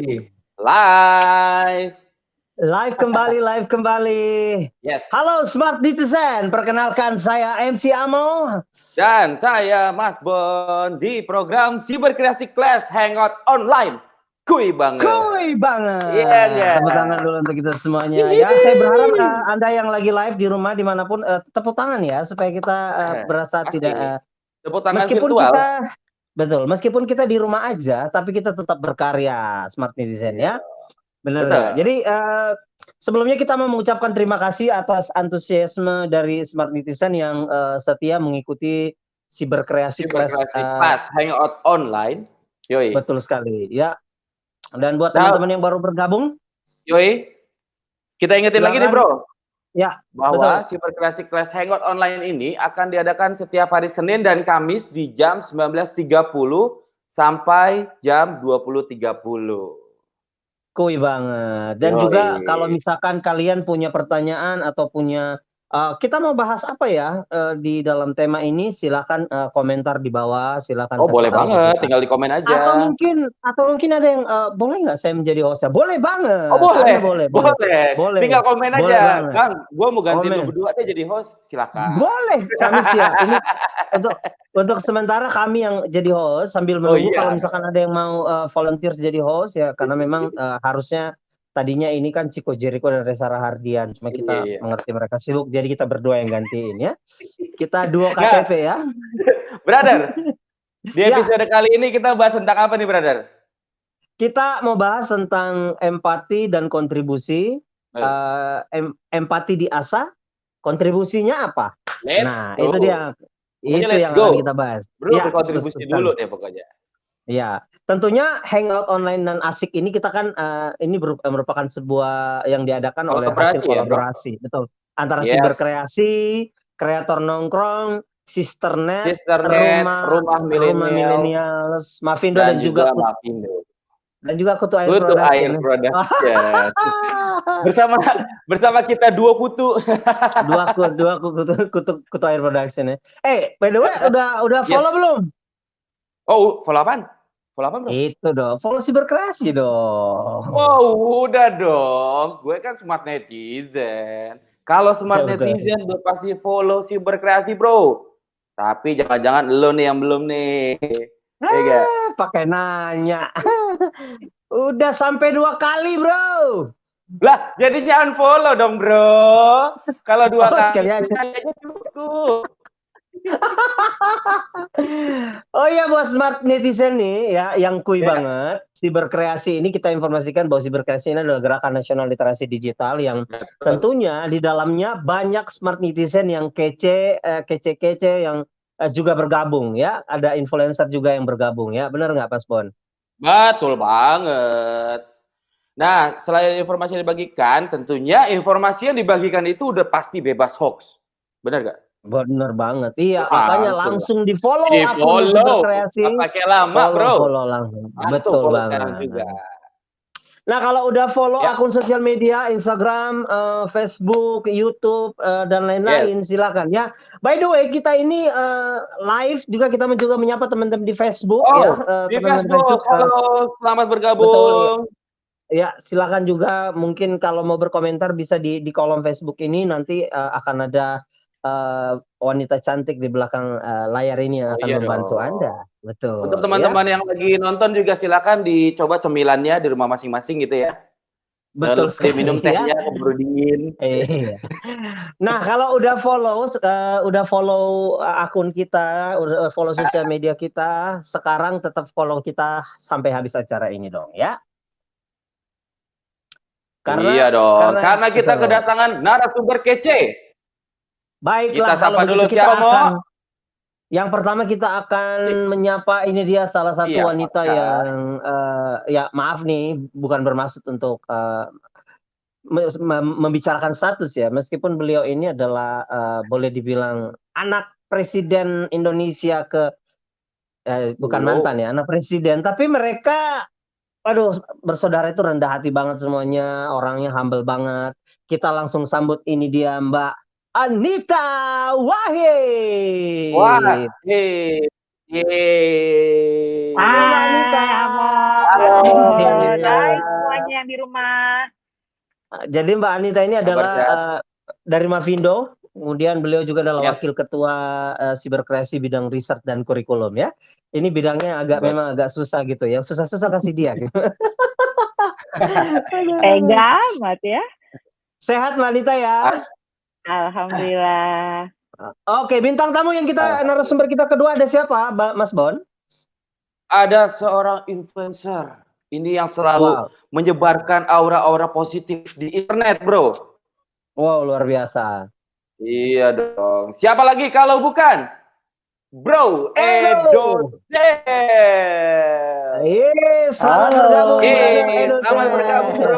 Live. Live kembali. Yes. Halo Smart Netizen, perkenalkan saya MC Amo. Dan saya Mas Bon di program Cyberkreasi Class Hangout Online. Kuy banget. Iya, yeah. Tepuk tangan dulu untuk kita semuanya. Ya, saya berharap Anda yang lagi live di rumah dimanapun tepuk tangan ya, supaya kita berasa pasti. tidak tepuk tangan meskipun virtual. Meskipun kita di rumah aja, tapi kita tetap berkarya, Smart Netizen ya. Benar nggak? Jadi sebelumnya kita mau mengucapkan terima kasih atas antusiasme dari Smart Netizen yang setia mengikuti Cyberkreasi Class Hangout Online. Yoi. Betul sekali ya. Dan buat teman-teman yang baru bergabung, yoi, kita ingetin lagi nih bro. Ya, bahwa Cyberkreasi Class Hangout Online ini akan diadakan setiap hari Senin dan Kamis di jam 19.30 sampai jam 20.30. Kuy banget. Dan juga kalau misalkan kalian punya pertanyaan atau punya kita mau bahas apa ya di dalam tema ini, silakan komentar di bawah, silakan. Oh boleh banget, tinggal di komen aja. Atau mungkin ada yang boleh nggak saya menjadi hostnya? Boleh banget. Oh boleh. Tinggal komen aja, Bang. Gua mau ganti lu berdua deh jadi host, silakan. Boleh, kami siap. Ini untuk sementara kami yang jadi host sambil menunggu kalau misalkan ada yang mau volunteer jadi host ya, karena memang harusnya tadinya ini kan Chico Jericho dan Reza Rahardian, cuma kita mengerti mereka sibuk, jadi kita berdua yang gantiin ya. Kita duo KTP ya. Brother, di episode kali ini kita bahas tentang apa nih, brother? Kita mau bahas tentang empati dan kontribusi. Empati diasah, kontribusinya apa? Itu dia. Itu yang akan kita bahas. Bro, berkontribusi dulu deh pokoknya. Ya, tentunya hangout online dan asik ini kita kan ini merupakan sebuah yang diadakan oleh hasil kolaborasi, betul. Antara Cyberkreasi, Kreator Nongkrong, Sisternet, Rumah Millennials, Mavindo dan juga Kutu Air Production. bersama kita dua kutu. Kutu Air Production ya. By the way, udah follow belum? Oh, follow apaan? Bro? Itu dong, follow Cyberkreasi dong. Oh, udah dong. Gue kan Smart Netizen. Kalau Smart Netizen udah pasti follow Cyberkreasi, bro. Tapi jangan-jangan lo nih yang belum nih. Pakai nanya. Udah sampai 2 kali, bro. Lah, jadi unfollow dong, bro. Kalau 2 kali sekali aja cukup. Oh iya, buat Smart Netizen nih ya, yang kuy banget. Cyberkreasi ini kita informasikan bahwa Cyberkreasi ini adalah gerakan nasional literasi digital yang tentunya di dalamnya banyak Smart Netizen yang kece yang juga bergabung ya. Ada influencer juga yang bergabung ya. Benar nggak, Mas Bon? Betul banget. Nah, selain informasi yang dibagikan, tentunya informasi yang dibagikan itu udah pasti bebas hoax. Benar nggak? Bener banget, iya. Makanya langsung di follow akun Cyberkreasi. Pakai lama, bro. Follow langsung. Betul banget. Juga. Nah, kalau udah follow akun sosial media, Instagram, Facebook, YouTube, dan lain-lain, silakan ya. By the way, kita ini live juga, kita juga menyapa teman-teman di Facebook ya. Di Facebook. Halo, selamat bergabung. Betul. Ya, silakan juga mungkin kalau mau berkomentar bisa di kolom Facebook ini, nanti akan ada wanita cantik di belakang layar ini yang akan membantu Anda. Betul. Untuk teman-teman yang lagi nonton juga silakan dicoba cemilannya di rumah masing-masing gitu ya. Betul sekali. Minum tehnya keburu dingin. Nah, kalau udah follow akun kita, udah follow sosial media kita, sekarang tetap follow kita sampai habis acara ini dong ya. Karena kita kedatangan narasumber kece. Baiklah, kita sapa dulu siapa? Yang pertama kita akan menyapa, ini dia salah satu wanita yang ya maaf nih, bukan bermaksud untuk membicarakan status ya, meskipun beliau ini adalah boleh dibilang anak presiden Indonesia bukan mantan ya, anak presiden, tapi mereka bersaudara itu rendah hati banget semuanya, orangnya humble banget. Kita langsung sambut, ini dia Mbak Anita Wahid. Hai, Anita. Hai semuanya yang di rumah. Jadi Mbak Anita ini adalah dari Mavindo, kemudian beliau juga adalah wakil ketua siberkreasi bidang riset dan kurikulum ya. Ini bidangnya memang agak susah gitu ya. Susah-susah kasih dia gitu. Amat ya. Sehat Mbak Anita ya. Alhamdulillah. Oke, bintang tamu yang narasumber kita kedua ada siapa, Mas Bon? Ada seorang influencer. Ini yang selalu menyebarkan aura-aura positif di internet, bro. Wow, luar biasa. Iya dong. Siapa lagi kalau bukan Bro Edozel. Selamat bergabung. Selamat bergabung, bro.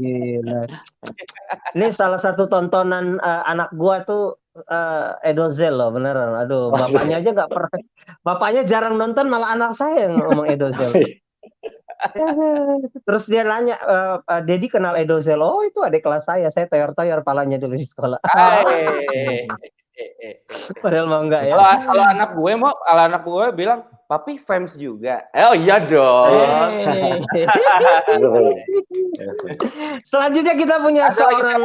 Gila. Ini salah satu tontonan anak gua tuh Edozel loh, beneran. Aduh, bapaknya aja nggak pernah. Bapaknya jarang nonton, malah anak saya yang ngomong Edozel. Terus dia nanya, Dedi kenal Edozel? Oh, itu adik kelas saya toyor-toyor palanya dulu di sekolah. Padahal mau enggak ya. Kalau anak gue bilang, papi fans juga. Oh iya dong. Selanjutnya kita punya seorang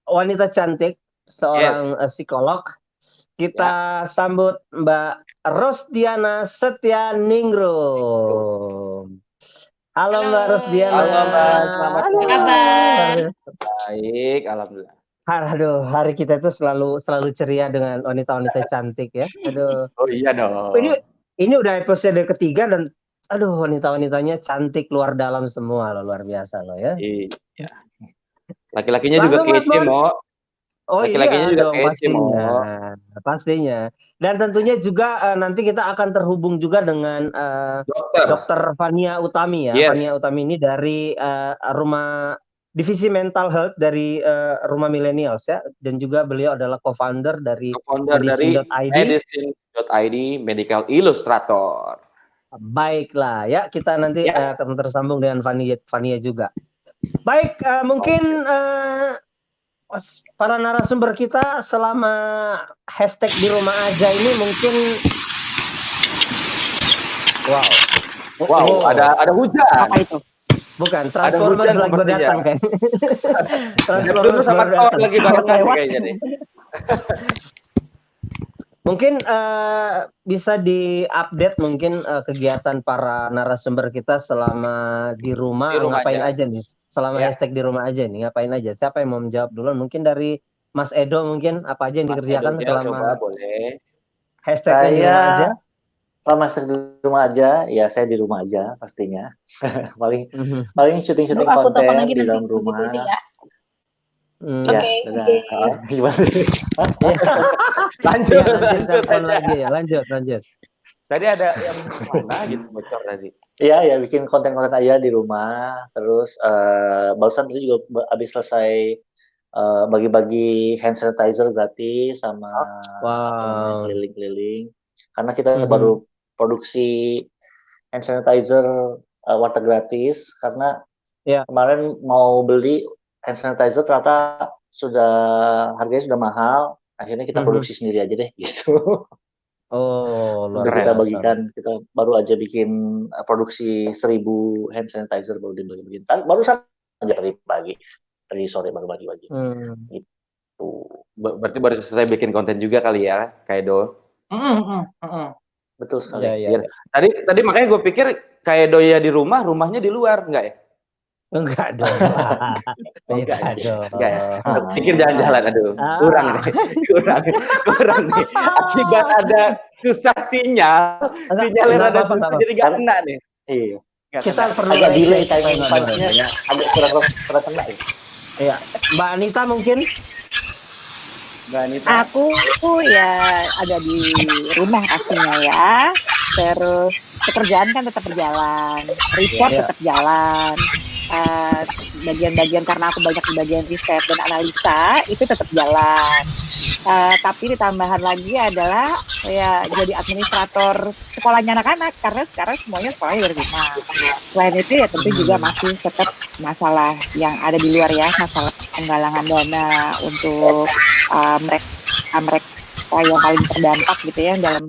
wanita cantik, seorang psikolog. Kita sambut Mbak Rosdiana Setianingrum. Halo Mbak Rosdiana. Halo Mbak, selamat kabar. Baik, alhamdulillah. Aduh, hari kita itu selalu ceria dengan wanita-wanita cantik ya. Aduh. Oh iya dong. Ini udah episode ketiga dan aduh wanita-wanitanya cantik luar dalam semua loh, luar biasa loh ya. Iya. Laki-lakinya juga kece, Mo. Oh iya dong, pastinya. Dan tentunya juga nanti kita akan terhubung juga dengan Dokter Fania Utami ya. Fania Utami ini dari rumah divisi mental health dari Rumah Millennials ya, dan juga beliau adalah co-founder dari Medicine.id, Medical Illustrator. Baiklah ya, kita nanti akan tersambung dengan Fania juga. Baik, mungkin para narasumber kita selama hashtag di rumah aja ini mungkin ada hujan. Apa itu? Bukan, Transformers lagi datang kan. Transformers sama Thor lagi barengan kayaknya nih. Mungkin bisa diupdate mungkin kegiatan para narasumber kita selama di rumah ngapain aja nih? Selama hashtag di rumah aja nih, ngapain aja? Siapa yang mau menjawab dulu? Mungkin dari Mas Edo mungkin apa aja yang dikerjakan selama hashtag di rumah aja? Selama hashtag di rumah aja, ya saya di rumah aja pastinya. paling syuting-syuting konten di dalam rumah. Oke. Gimana? Lanjut. Tadi ada yang mana gitu bocor tadi. Iya, bikin konten-konten aja di rumah. Terus barusan tadi juga habis selesai bagi-bagi hand sanitizer gratis sama keliling-keliling. Karena kita baru produksi hand sanitizer water gratis karena kemarin mau beli hand sanitizer ternyata harganya sudah mahal. Akhirnya kita produksi sendiri aja deh gitu. Oh, luar biasa. Kita bagikan, kita baru aja bikin produksi 1000 hand sanitizer baru dibagi-bagiin. Baru saja tadi sore baru bagi-bagi. Gitu. Berarti baru selesai bikin konten juga kali ya, Kaido. Betul sekali. Ya. Tadi makanya gue pikir Kaido ya di rumahnya di luar, enggak ya? Enggak dong. Pikir jalan-jalan, aduh, kurang nih. Akibat ada susah sinyal yang ada susah jadi nggak kena nih. Iya. Kita perlu agak delay timing-nya, agak kurang kena ya. Iya, Mbak Anita mungkin. Aku ya ada di rumah pastinya ya. Terus pekerjaan kan tetap berjalan, report tetap jalan. Bagian-bagian karena aku banyak di bagian riset dan analisa itu tetap jalan. Tapi ditambahan lagi adalah ya jadi administrator sekolahnya anak-anak karena sekarang semuanya sekolahnya dari rumah. Selain itu ya tentu juga masih tetap masalah yang ada di luar ya, masalah penggalangan dana untuk mereka yang paling terdampak gitu ya dalam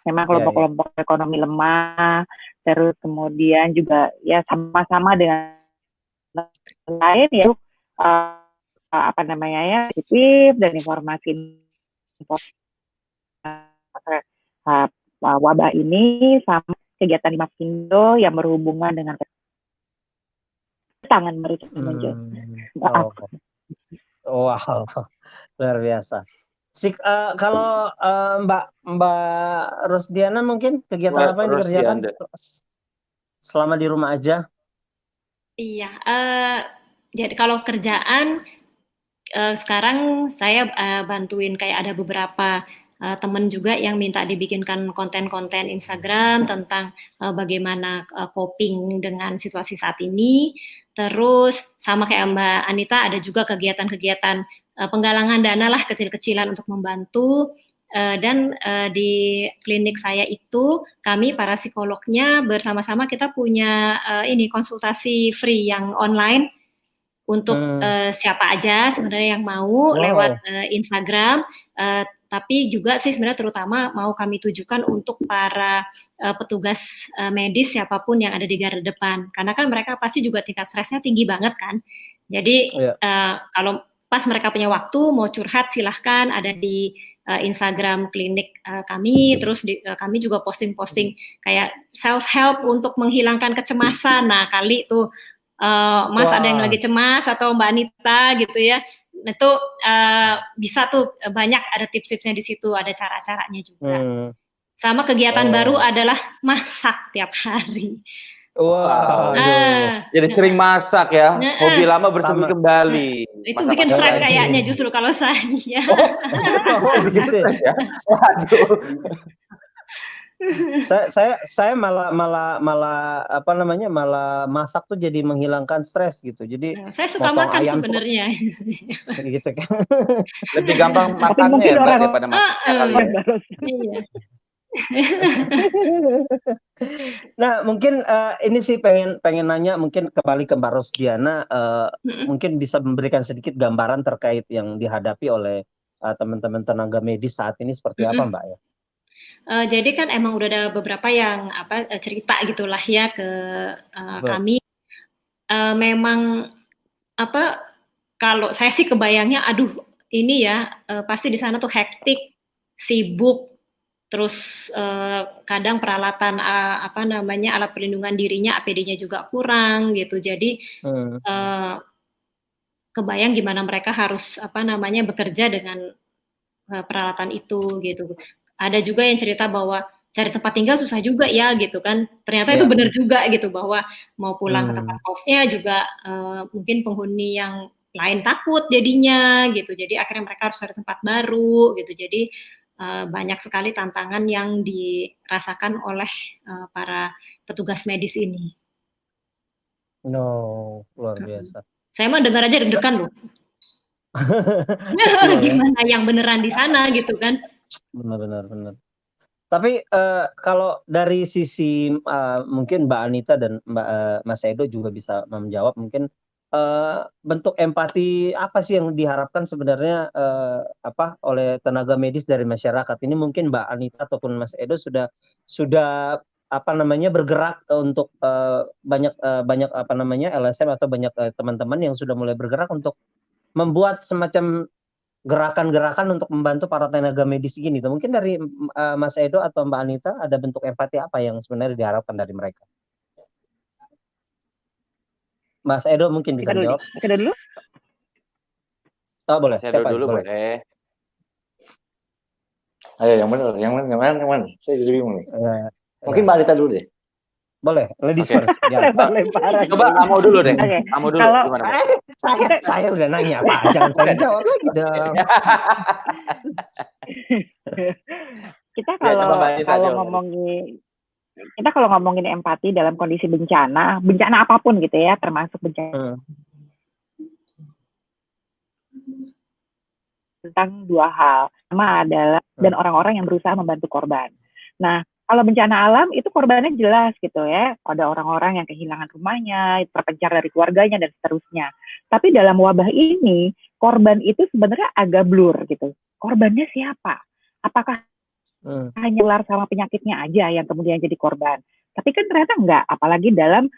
Memang kelompok-kelompok ekonomi lemah, terus kemudian juga ya sama-sama dengan lain ya apa namanya ya positif dan informasi wabah ini sama kegiatan di Maskindo yang berhubungan dengan tangan mereka muncul. Wow, luar biasa. Kalau Mbak Rosdiana mungkin kegiatan apa yang dikerjakan selama di rumah aja? Iya, jadi kalau kerjaan sekarang saya bantuin kayak ada beberapa teman juga yang minta dibikinkan konten-konten Instagram tentang bagaimana coping dengan situasi saat ini. Terus sama kayak Mbak Anita ada juga kegiatan-kegiatan penggalangan dana lah kecil-kecilan untuk membantu. Dan di klinik saya itu kami para psikolognya bersama-sama kita punya ini konsultasi free yang online untuk siapa aja sebenarnya yang mau lewat Instagram. Tapi juga sih sebenarnya terutama mau kami tujukan untuk para petugas medis siapapun yang ada di garda depan, karena kan mereka pasti juga tingkat stresnya tinggi banget kan. Jadi kalau pas mereka punya waktu mau curhat silahkan ada di Instagram klinik kami. Terus kami juga posting-posting kayak self help untuk menghilangkan kecemasan. Nah kali tuh Mas ada yang lagi cemas atau Mbak Anita gitu ya. Itu bisa tuh banyak ada tips-tipsnya di situ, ada cara-caranya juga. Sama kegiatan baru adalah masak tiap hari. Jadi sering masak ya. Hobi lama bersemi kembali. Itu bikin stres kayaknya justru kalau saya. Bikin stres ya. Waduh. Saya malah apa namanya malah masak tuh jadi menghilangkan stres gitu. Jadi saya suka makan sebenarnya. Gitu kan. Lebih gampang makannya ya Mbak daripada masak kali ya. Iya. Nah mungkin ini sih pengen nanya mungkin kembali ke Mbak Rosdiana, mungkin bisa memberikan sedikit gambaran terkait yang dihadapi oleh teman-teman tenaga medis saat ini seperti apa Mbak ya? Jadi kan emang udah ada beberapa yang cerita gitulah ya ke kami. Memang kalau saya sih kebayangnya, aduh ini ya pasti di sana tuh hektik, sibuk, terus kadang peralatan alat perlindungan dirinya APD-nya juga kurang gitu. Jadi kebayang gimana mereka harus bekerja dengan peralatan itu gitu. Ada juga yang cerita bahwa cari tempat tinggal susah juga ya gitu kan. Ternyata itu benar juga gitu, bahwa mau pulang ke tempat kosnya juga mungkin penghuni yang lain takut jadinya gitu. Jadi akhirnya mereka harus cari tempat baru gitu. Jadi banyak sekali tantangan yang dirasakan oleh para petugas medis ini. Luar biasa. Saya mah dengar aja deg-degan loh. Gimana yang beneran di sana gitu kan? Benar. Tapi kalau dari sisi mungkin Mbak Anita dan Mas Edo juga bisa menjawab mungkin bentuk empati apa sih yang diharapkan sebenarnya oleh tenaga medis dari masyarakat ini. Mungkin Mbak Anita ataupun Mas Edo sudah bergerak untuk banyak LSM atau banyak teman-teman yang sudah mulai bergerak untuk membuat semacam gerakan-gerakan untuk membantu para tenaga medis gini. Mungkin dari Mas Edo atau Mbak Anita ada bentuk empati apa yang sebenarnya diharapkan dari mereka? Mas Edo mungkin bisa jawab. Mas Edo dulu? Oh boleh. Mas Edo dulu boleh. Ayo yang mana? Saya jadi bingung nih. Mungkin Mbak Anita dulu deh. Boleh, ladies first. Coba Amo dulu deh. Amo dulu. Gimana? Saya udah nanya Pak, jangan saya jawab lagi dong. Kita kalau ngomongin empati dalam kondisi bencana apapun gitu ya, termasuk bencana. Tentang dua hal. Pertama adalah dan orang-orang yang berusaha membantu korban. Nah, kalau bencana alam itu korbannya jelas gitu ya. Ada orang-orang yang kehilangan rumahnya, terpencar dari keluarganya dan seterusnya. Tapi dalam wabah ini, korban itu sebenarnya agak blur gitu. Korbannya siapa? Apakah hanya ular sama penyakitnya aja yang kemudian jadi korban. Tapi kan ternyata enggak, apalagi dalam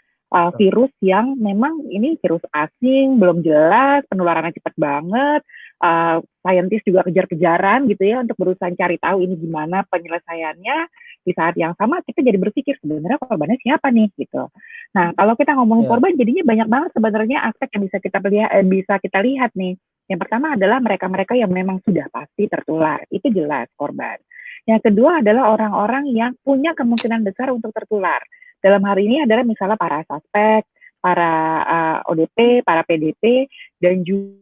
virus yang memang ini virus asing, belum jelas, penularannya cepat banget, saintis juga kejar-kejaran gitu ya untuk berusaha cari tahu ini gimana penyelesaiannya. Di saat yang sama kita jadi berpikir sebenarnya korbannya siapa nih gitu. Nah kalau kita ngomongin korban jadinya banyak banget sebenarnya aspek yang bisa kita lihat nih. Yang pertama adalah mereka-mereka yang memang sudah pasti tertular, itu jelas korban. Yang kedua adalah orang-orang yang punya kemungkinan besar untuk tertular. Dalam hari ini adalah misalnya para suspek, para ODP, para PDP, dan juga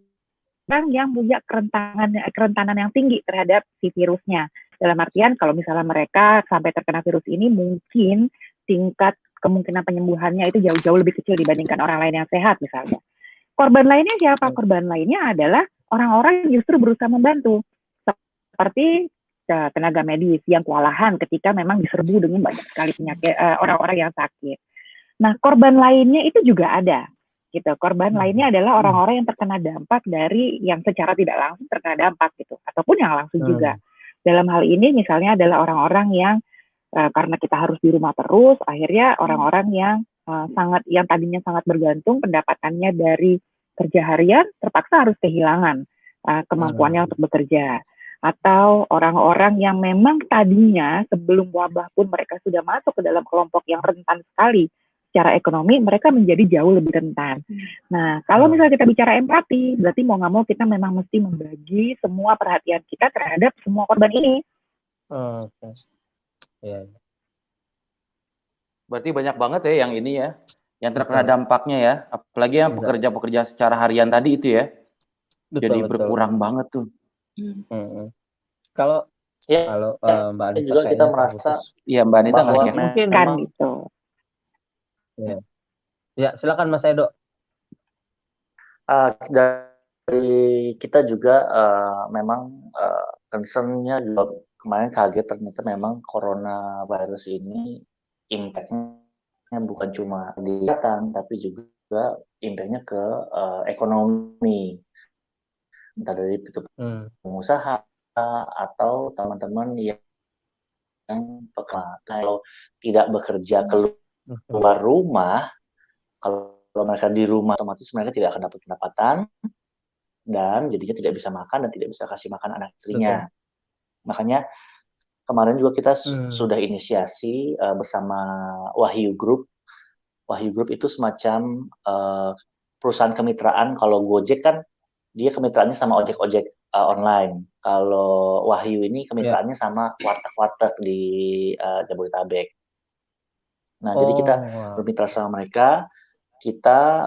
orang yang punya kerentanan yang tinggi terhadap si virusnya. Dalam artian kalau misalnya mereka sampai terkena virus ini mungkin tingkat kemungkinan penyembuhannya itu jauh-jauh lebih kecil dibandingkan orang lain yang sehat misalnya. Korban lainnya siapa? Korban lainnya adalah orang-orang yang justru berusaha membantu. Seperti tenaga medis yang kewalahan ketika memang diserbu dengan banyak sekali penyakit orang-orang yang sakit. Nah, korban lainnya itu juga ada. Gitu. Korban lainnya adalah orang-orang yang terkena dampak dari yang secara tidak langsung terkena dampak gitu, ataupun yang langsung juga. Dalam hal ini misalnya adalah orang-orang yang karena kita harus di rumah terus, akhirnya orang-orang yang yang tadinya sangat bergantung pendapatannya dari kerja harian terpaksa harus kehilangan kemampuannya untuk bekerja. Atau orang-orang yang memang tadinya sebelum wabah pun mereka sudah masuk ke dalam kelompok yang rentan sekali secara ekonomi, mereka menjadi jauh lebih rentan. Nah, kalau misalnya kita bicara empati, berarti mau nggak mau kita memang mesti membagi semua perhatian kita terhadap semua korban ini. Oke. Ya. Berarti banyak banget ya yang ini ya, yang terkena dampaknya ya, apalagi yang pekerja-pekerja secara harian tadi itu ya. Jadi berkurang banget tuh. Kalau Mbak Anita juga kita merasa Mbak Anita mungkin kan gitu. Ya, silakan Mas Edo. Dari kita juga memang concern-nya juga kemarin kaget ternyata memang coronavirus ini impact-nya bukan cuma di kesehatan tapi juga impact-nya ke ekonomi. Entah dari pengusaha atau teman-teman yang kalau tidak bekerja keluar rumah, kalau mereka di rumah otomatis mereka tidak akan dapat pendapatan dan jadinya tidak bisa makan dan tidak bisa kasih makan anak istrinya. Makanya kemarin juga kita sudah inisiasi bersama Wahyu Group. Wahyu Group itu semacam perusahaan kemitraan. Kalau Gojek kan dia kemitraannya sama ojek-ojek online. Kalau Wahyu ini kemitraannya sama warteg-warteg di Jabodetabek. Nah, jadi kita bermitra sama mereka, kita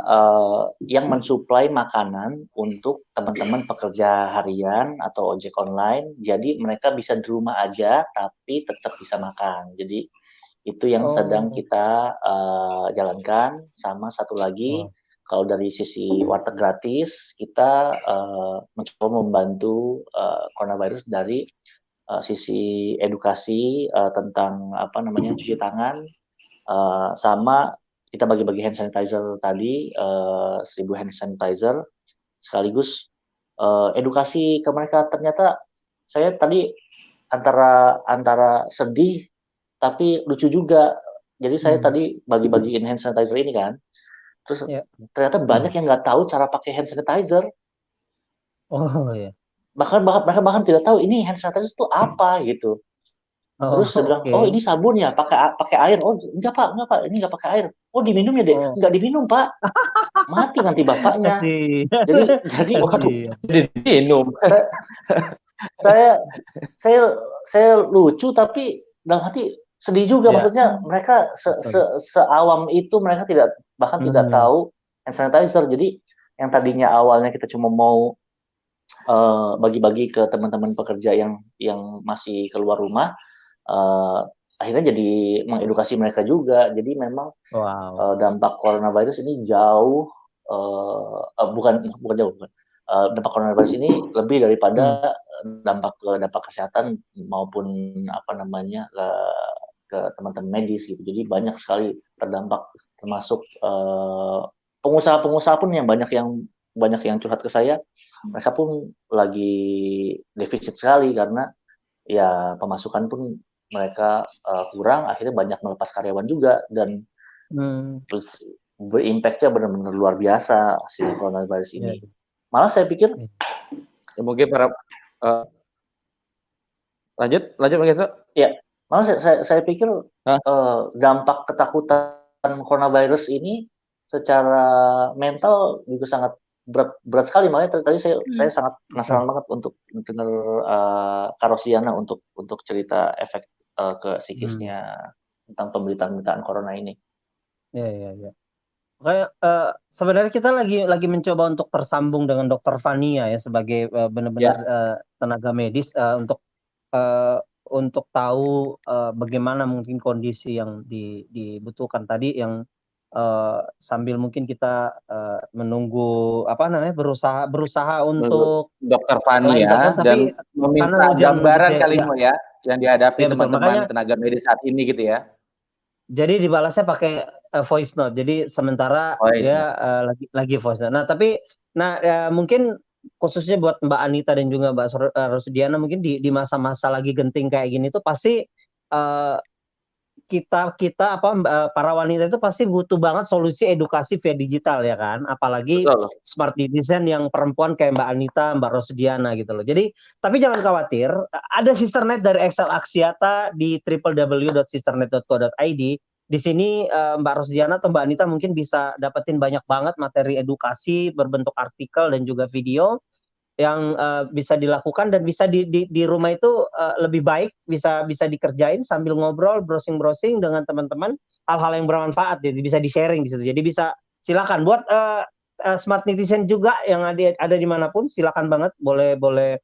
yang mensuplai makanan untuk teman-teman pekerja harian atau ojek online. Jadi mereka bisa di rumah aja, tapi tetap bisa makan. Jadi itu yang sedang kita jalankan. Sama satu lagi, kalau dari sisi warteg gratis, kita mencoba membantu coronavirus dari sisi edukasi tentang cuci tangan. Sama kita bagi-bagi hand sanitizer tadi 1.000 hand sanitizer sekaligus edukasi ke mereka. Ternyata saya tadi antara sedih tapi lucu juga. Jadi saya tadi bagi-bagiin hand sanitizer ini kan, terus ternyata banyak yang nggak tahu cara pakai hand sanitizer. Bahkan tidak tahu ini hand sanitizer itu apa gitu. Terus saya bilang, ini sabun ya, pakai air. Oh, enggak pak, ini enggak pakai air. Oh, diminum ya deh? Enggak diminum pak, mati nanti bapaknya. Jadi diminum. Saya lucu tapi dalam hati sedih juga. Maksudnya mereka seawam itu mereka tidak tahu hand sanitizer. Jadi yang tadinya awalnya kita cuma mau bagi-bagi ke teman-teman pekerja yang masih keluar rumah. Akhirnya jadi mengedukasi mereka juga. Jadi memang dampak coronavirus ini jauh bukan jauh. Dampak coronavirus ini lebih daripada dampak kesehatan maupun ke teman-teman medis gitu. Jadi banyak sekali terdampak, termasuk pengusaha-pengusaha pun yang banyak yang curhat ke saya. Mereka pun lagi defisit sekali karena ya pemasukan pun mereka kurang, akhirnya banyak melepas karyawan juga, dan berimpaknya benar-benar luar biasa si coronavirus ini. Malah saya pikir mungkin para lanjut begitu. Ya, malah saya pikir dampak ketakutan coronavirus ini secara mental juga sangat berat sekali. Makanya tadi saya sangat penasaran banget untuk dengar Kak Rosdiana untuk cerita efek ke psikisnya tentang pemberitaan corona ini. Ya. Kayak sebenarnya kita lagi mencoba untuk tersambung dengan Dokter Fania ya sebagai benar-benar tenaga medis untuk tahu bagaimana mungkin kondisi yang dibutuhkan tadi, yang sambil mungkin kita menunggu berusaha untuk Dokter Fania dan meminta gambaran kali ya yang dihadapi teman-teman tenaga medis saat ini gitu ya. Jadi dibalasnya pakai voice note. Jadi sementara dia lagi voice note. Mungkin khususnya buat Mbak Anita dan juga Mbak Rosdiana, mungkin di masa-masa lagi genting kayak gini tuh pasti para wanita itu pasti butuh banget solusi edukasi via digital ya kan, apalagi smart citizen yang perempuan kayak Mbak Anita, Mbak Rosdiana gitu loh. Jadi tapi jangan khawatir, ada Sisternet dari Excel Axiata di www.sisternet.co.id. Di sini Mbak Rosdiana atau Mbak Anita mungkin bisa dapetin banyak banget materi edukasi berbentuk artikel dan juga video yang bisa dilakukan dan bisa di rumah itu lebih baik, bisa dikerjain sambil ngobrol, browsing dengan teman-teman, hal-hal yang bermanfaat, jadi bisa di-sharing di situ. Jadi bisa silakan buat smart netizen juga yang ada dimanapun, silakan banget, boleh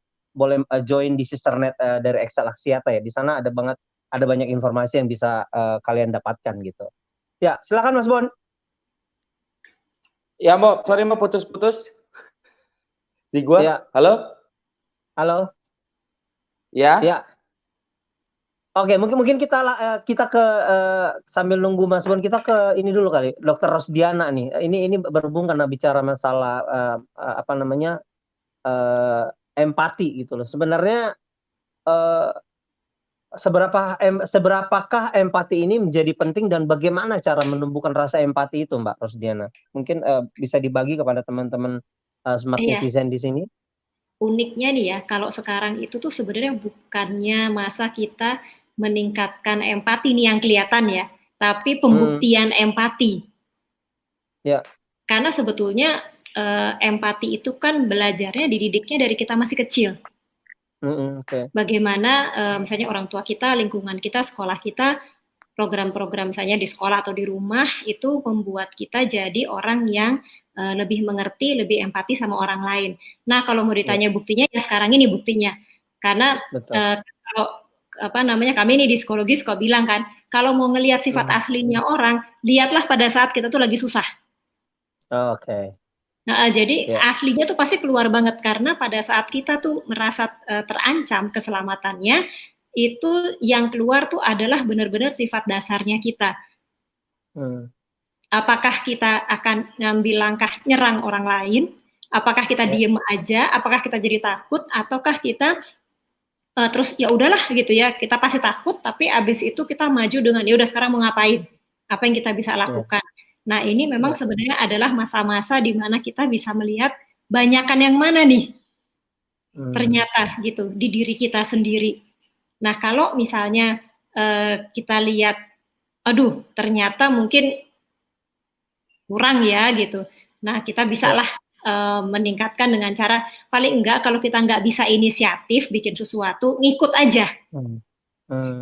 join di Sisternet dari Excel Axiata ya. Di sana ada banyak informasi yang bisa kalian dapatkan gitu. Ya, silakan Mas Bon. Ya, sorry mau putus-putus. Di gua, ya. Halo. Ya. Oke, mungkin kita ke sambil nunggu Mas Bon, kita ke ini dulu kali, Dokter Rosdiana nih. Ini berhubung karena bicara masalah empati gitu loh. Sebenarnya seberapakah empati ini menjadi penting dan bagaimana cara menumbuhkan rasa empati itu, Mbak Rosdiana? Mungkin bisa dibagi kepada teman-teman smart netizen di sini. Uniknya nih ya, kalau sekarang itu tuh sebenarnya bukannya masa kita meningkatkan empati nih yang kelihatan ya, tapi pembuktian empati. Ya. Karena sebetulnya empati itu kan belajarnya dididiknya dari kita masih kecil. Bagaimana misalnya orang tua kita, lingkungan kita, sekolah kita, program-program misalnya di sekolah atau di rumah itu membuat kita jadi orang yang lebih mengerti, lebih empati sama orang lain. Nah, kalau mau ditanya buktinya, ya sekarang ini buktinya. Karena kalau kami ini di psikologis kok bilang kan, kalau mau ngelihat sifat aslinya orang, lihatlah pada saat kita tuh lagi susah. Oke. Nah, jadi aslinya tuh pasti keluar banget, karena pada saat kita tuh merasa terancam keselamatannya, itu yang keluar tuh adalah benar-benar sifat dasarnya kita. Apakah kita akan ngambil langkah nyerang orang lain? Apakah kita diem aja? Apakah kita jadi takut? Ataukah kita terus ya udahlah gitu ya, kita pasti takut, tapi abis itu kita maju dengan ya udah sekarang mau ngapain? Apa yang kita bisa lakukan? Nah, ini memang sebenarnya adalah masa-masa di mana kita bisa melihat banyakan yang mana nih ternyata gitu di diri kita sendiri. Nah, kalau misalnya kita lihat, aduh ternyata mungkin kurang ya gitu. Nah, kita bisalah meningkatkan dengan cara paling enggak kalau kita nggak bisa inisiatif bikin sesuatu, ngikut aja.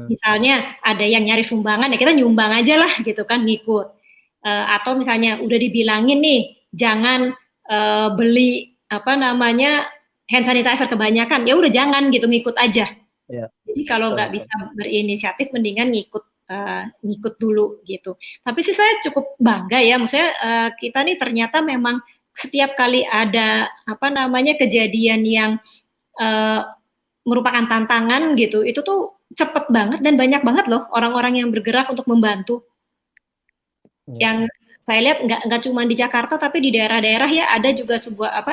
Misalnya ada yang nyari sumbangan, ya kita nyumbang aja lah gitu kan, ngikut. Atau misalnya udah dibilangin nih, jangan beli hand sanitizer kebanyakan, ya udah jangan gitu, ngikut aja. Jadi kalau nggak bisa berinisiatif, mendingan ngikut dulu gitu. Tapi sih saya cukup bangga ya, maksudnya kita nih ternyata memang setiap kali ada kejadian yang merupakan tantangan gitu, itu tuh cepet banget dan banyak banget loh orang-orang yang bergerak untuk membantu. Yang saya lihat nggak cuma di Jakarta, tapi di daerah-daerah ya ada juga sebuah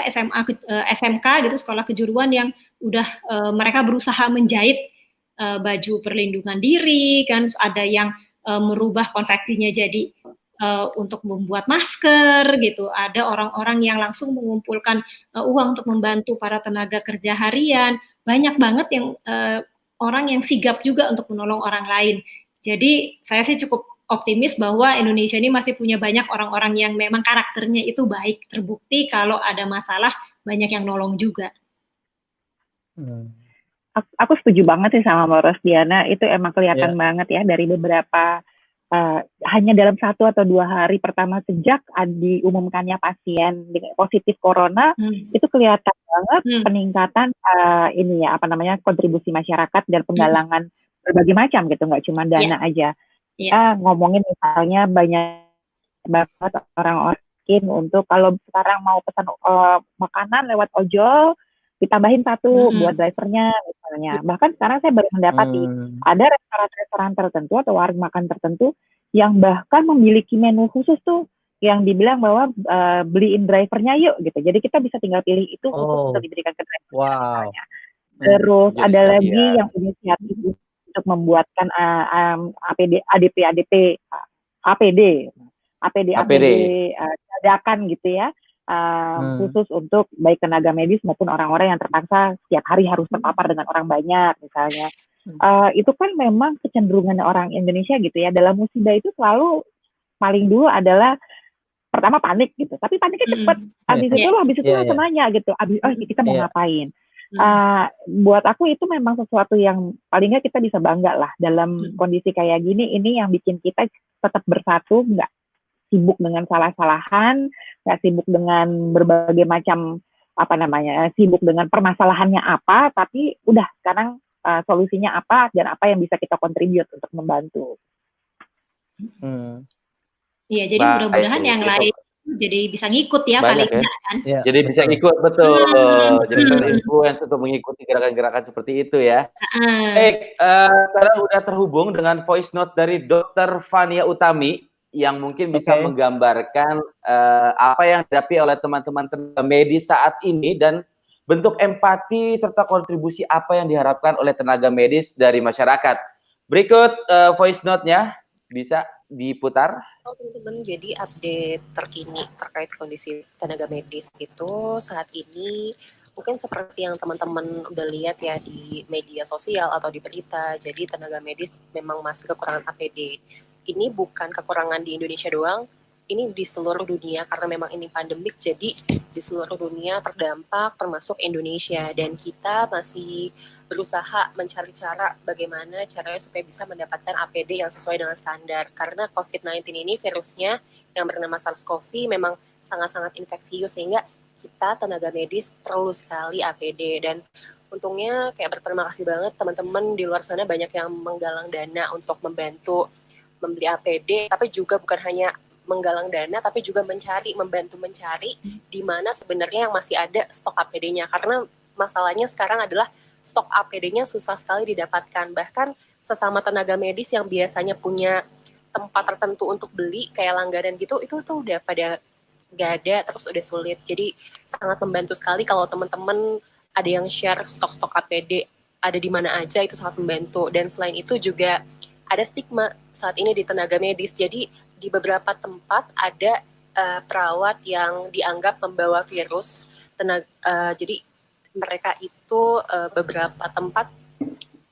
SMK gitu, sekolah kejuruan yang udah mereka berusaha menjahit baju perlindungan diri, kan ada yang merubah konveksinya jadi untuk membuat masker gitu. Ada orang-orang yang langsung mengumpulkan uang untuk membantu para tenaga kerja harian. Banyak banget yang orang yang sigap juga untuk menolong orang lain. Jadi saya sih cukup optimis bahwa Indonesia ini masih punya banyak orang-orang yang memang karakternya itu baik. Terbukti kalau ada masalah banyak yang nolong juga. Aku setuju banget sih sama Mbak Rosdiana. Itu emang kelihatan banget ya dari beberapa hanya dalam 1 atau 2 hari pertama sejak diumumkannya pasien positif corona, itu kelihatan banget peningkatan ini ya kontribusi masyarakat dan penggalangan berbagai macam gitu, nggak cuma dana aja. Ngomongin misalnya banyak banget orang-orang untuk kalau sekarang mau pesan makanan lewat ojol, ditambahin 1 buat drivernya misalnya. Bahkan sekarang saya baru mendapati ada restoran-restoran tertentu atau warung makan tertentu yang bahkan memiliki menu khusus tuh yang dibilang bahwa beliin drivernya yuk gitu. Jadi kita bisa tinggal pilih itu untuk diberikan ke drivernya misalnya. Terus ada lagi yang inisiatif untuk membuatkan APD dadakan gitu ya. Khusus untuk baik tenaga medis maupun orang-orang yang terpaksa setiap hari harus terpapar dengan orang banyak misalnya. Itu kan memang kecenderungan orang Indonesia gitu ya, dalam musibah itu selalu paling dulu adalah pertama panik gitu, tapi paniknya cepat. Habis itu langsung nanya gitu, kita mau ngapain. Buat aku itu memang sesuatu yang paling nggak kita bisa bangga lah dalam kondisi kayak gini. Ini yang bikin kita tetap bersatu, nggak sibuk dengan salah-salahan, nggak sibuk dengan berbagai macam sibuk dengan permasalahannya apa, tapi udah sekarang solusinya apa dan apa yang bisa kita kontribut untuk membantu. Iya, jadi mudah-mudahan yang lain jadi bisa ngikut ya paling enggak kan. Jadi bisa ngikut, betul. Jadi terinfluence untuk mengikuti gerakan-gerakan seperti itu ya. Baik, sekarang udah terhubung dengan voice note dari Dr. Fania Utami yang mungkin bisa menggambarkan apa yang dihadapi oleh teman-teman tenaga medis saat ini dan bentuk empati serta kontribusi apa yang diharapkan oleh tenaga medis dari masyarakat. Berikut voice note-nya bisa diputar. Teman-teman, jadi update terkini terkait kondisi tenaga medis itu saat ini mungkin seperti yang teman-teman udah lihat ya di media sosial atau di berita. Jadi tenaga medis memang masih kekurangan APD. Ini bukan kekurangan di Indonesia doang, ini di seluruh dunia karena memang ini pandemik, jadi di seluruh dunia terdampak termasuk Indonesia, dan kita masih berusaha mencari cara bagaimana caranya supaya bisa mendapatkan APD yang sesuai dengan standar, karena COVID-19 ini virusnya yang bernama SARS-CoV memang sangat-sangat infeksius, sehingga kita tenaga medis perlu sekali APD. Dan untungnya kayak berterima kasih banget teman-teman di luar sana banyak yang menggalang dana untuk membantu membeli APD, tapi juga bukan hanya menggalang dana, tapi juga membantu mencari di mana sebenarnya yang masih ada stok APD-nya. Karena masalahnya sekarang adalah stok APD-nya susah sekali didapatkan. Bahkan sesama tenaga medis yang biasanya punya tempat tertentu untuk beli, kayak langganan gitu, itu tuh udah pada nggak ada, terus udah sulit. Jadi sangat membantu sekali kalau teman-teman ada yang share stok-stok APD ada di mana aja, itu sangat membantu. Dan selain itu juga ada stigma saat ini di tenaga medis. Jadi di beberapa tempat ada perawat yang dianggap membawa virus. Jadi mereka itu beberapa tempat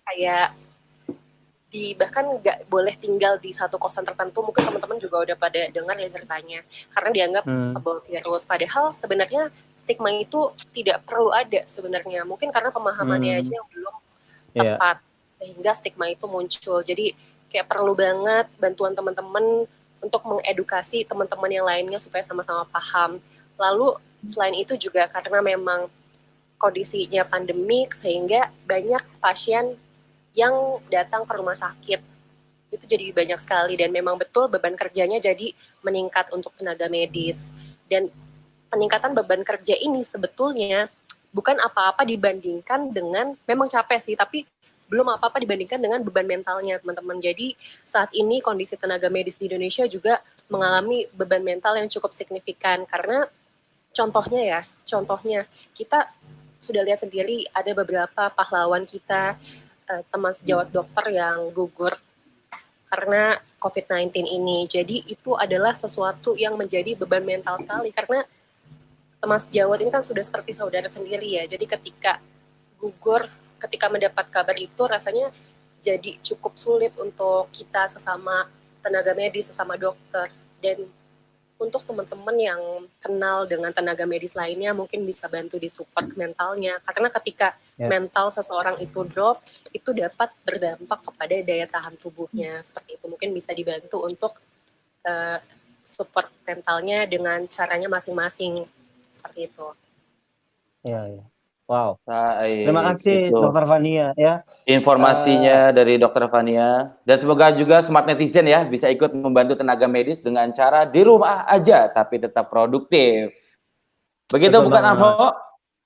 kayak bahkan nggak boleh tinggal di satu kosan tertentu. Mungkin teman-teman juga udah pada dengar ya ceritanya, karena dianggap membawa virus. Padahal sebenarnya stigma itu tidak perlu ada sebenarnya. Mungkin karena pemahamannya aja yang belum tepat. Sehingga stigma itu muncul. Jadi kayak perlu banget bantuan teman-teman untuk mengedukasi teman-teman yang lainnya supaya sama-sama paham. Lalu selain itu juga karena memang kondisinya pandemik, sehingga banyak pasien yang datang ke rumah sakit. Itu jadi banyak sekali, dan memang betul beban kerjanya jadi meningkat untuk tenaga medis. Dan peningkatan beban kerja ini sebetulnya bukan apa-apa dibandingkan dengan, memang capek sih, tapi belum apa-apa dibandingkan dengan beban mentalnya, teman-teman. Jadi saat ini kondisi tenaga medis di Indonesia juga mengalami beban mental yang cukup signifikan, karena contohnya kita sudah lihat sendiri ada beberapa pahlawan kita teman sejawat dokter yang gugur karena COVID-19 ini. Jadi itu adalah sesuatu yang menjadi beban mental sekali karena teman sejawat ini kan sudah seperti saudara sendiri ya. Jadi ketika gugur, ketika mendapat kabar itu rasanya jadi cukup sulit untuk kita sesama tenaga medis, sesama dokter. Dan untuk teman-teman yang kenal dengan tenaga medis lainnya mungkin bisa bantu di support mentalnya karena ketika mental seseorang itu drop itu dapat berdampak kepada daya tahan tubuhnya seperti itu mungkin bisa dibantu untuk support mentalnya dengan caranya masing-masing seperti itu. Ya. Wow. Terima kasih Dokter Fania ya. Informasinya dari Dokter Fania dan semoga juga Smart Netizen ya bisa ikut membantu tenaga medis dengan cara di rumah aja tapi tetap produktif. Begitu betul bukan Alvo?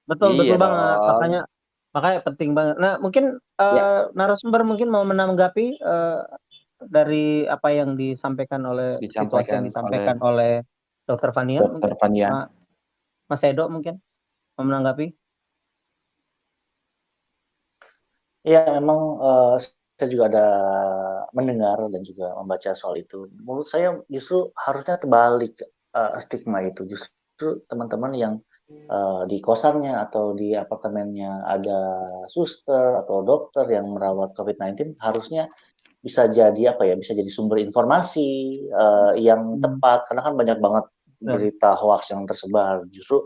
Betul banget. Makanya penting banget. Nah, mungkin narasumber mungkin mau menanggapi dari apa yang disampaikan oleh situasi yang disampaikan oleh Dokter Fania. Dokter Fania. Mas Edo mungkin mau menanggapi. Ya, memang saya juga ada mendengar dan juga membaca soal itu. Menurut saya justru harusnya terbalik stigma itu. Justru teman-teman yang di kosannya atau di apartemennya ada suster atau dokter yang merawat COVID-19 harusnya bisa jadi bisa jadi sumber informasi yang tepat karena kan banyak banget berita hoax yang tersebar. Justru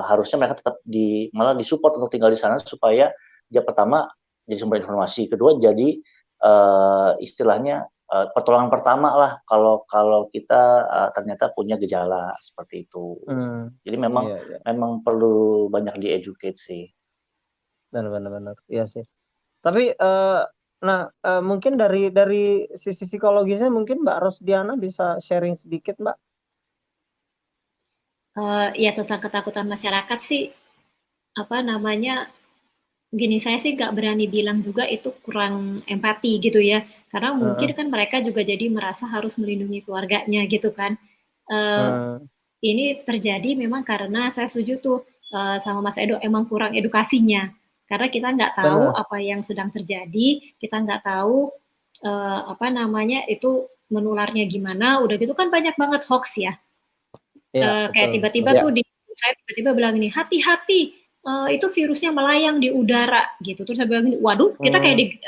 harusnya mereka tetap malah disupport untuk tinggal di sana supaya pertama jadi sumber informasi, kedua jadi istilahnya pertolongan pertama lah kalau kita ternyata punya gejala seperti itu. Jadi memang perlu banyak di-educate sih. Benar. Iya sih. Tapi mungkin dari sisi psikologisnya mungkin Mbak Rosdiana bisa sharing sedikit, Mbak. Ya tentang ketakutan masyarakat sih gini, saya sih nggak berani bilang juga itu kurang empati gitu ya, karena mungkin kan mereka juga jadi merasa harus melindungi keluarganya gitu kan. Ini terjadi memang karena saya setuju tuh sama Mas Edo, emang kurang edukasinya, karena kita nggak tahu apa yang sedang terjadi, kita nggak tahu itu menularnya gimana, udah gitu kan banyak banget hoax ya. Kayak tiba-tiba tuh saya tiba-tiba bilang ini, hati-hati, itu virusnya melayang di udara gitu. Terus saya bilang, waduh, kita kayak di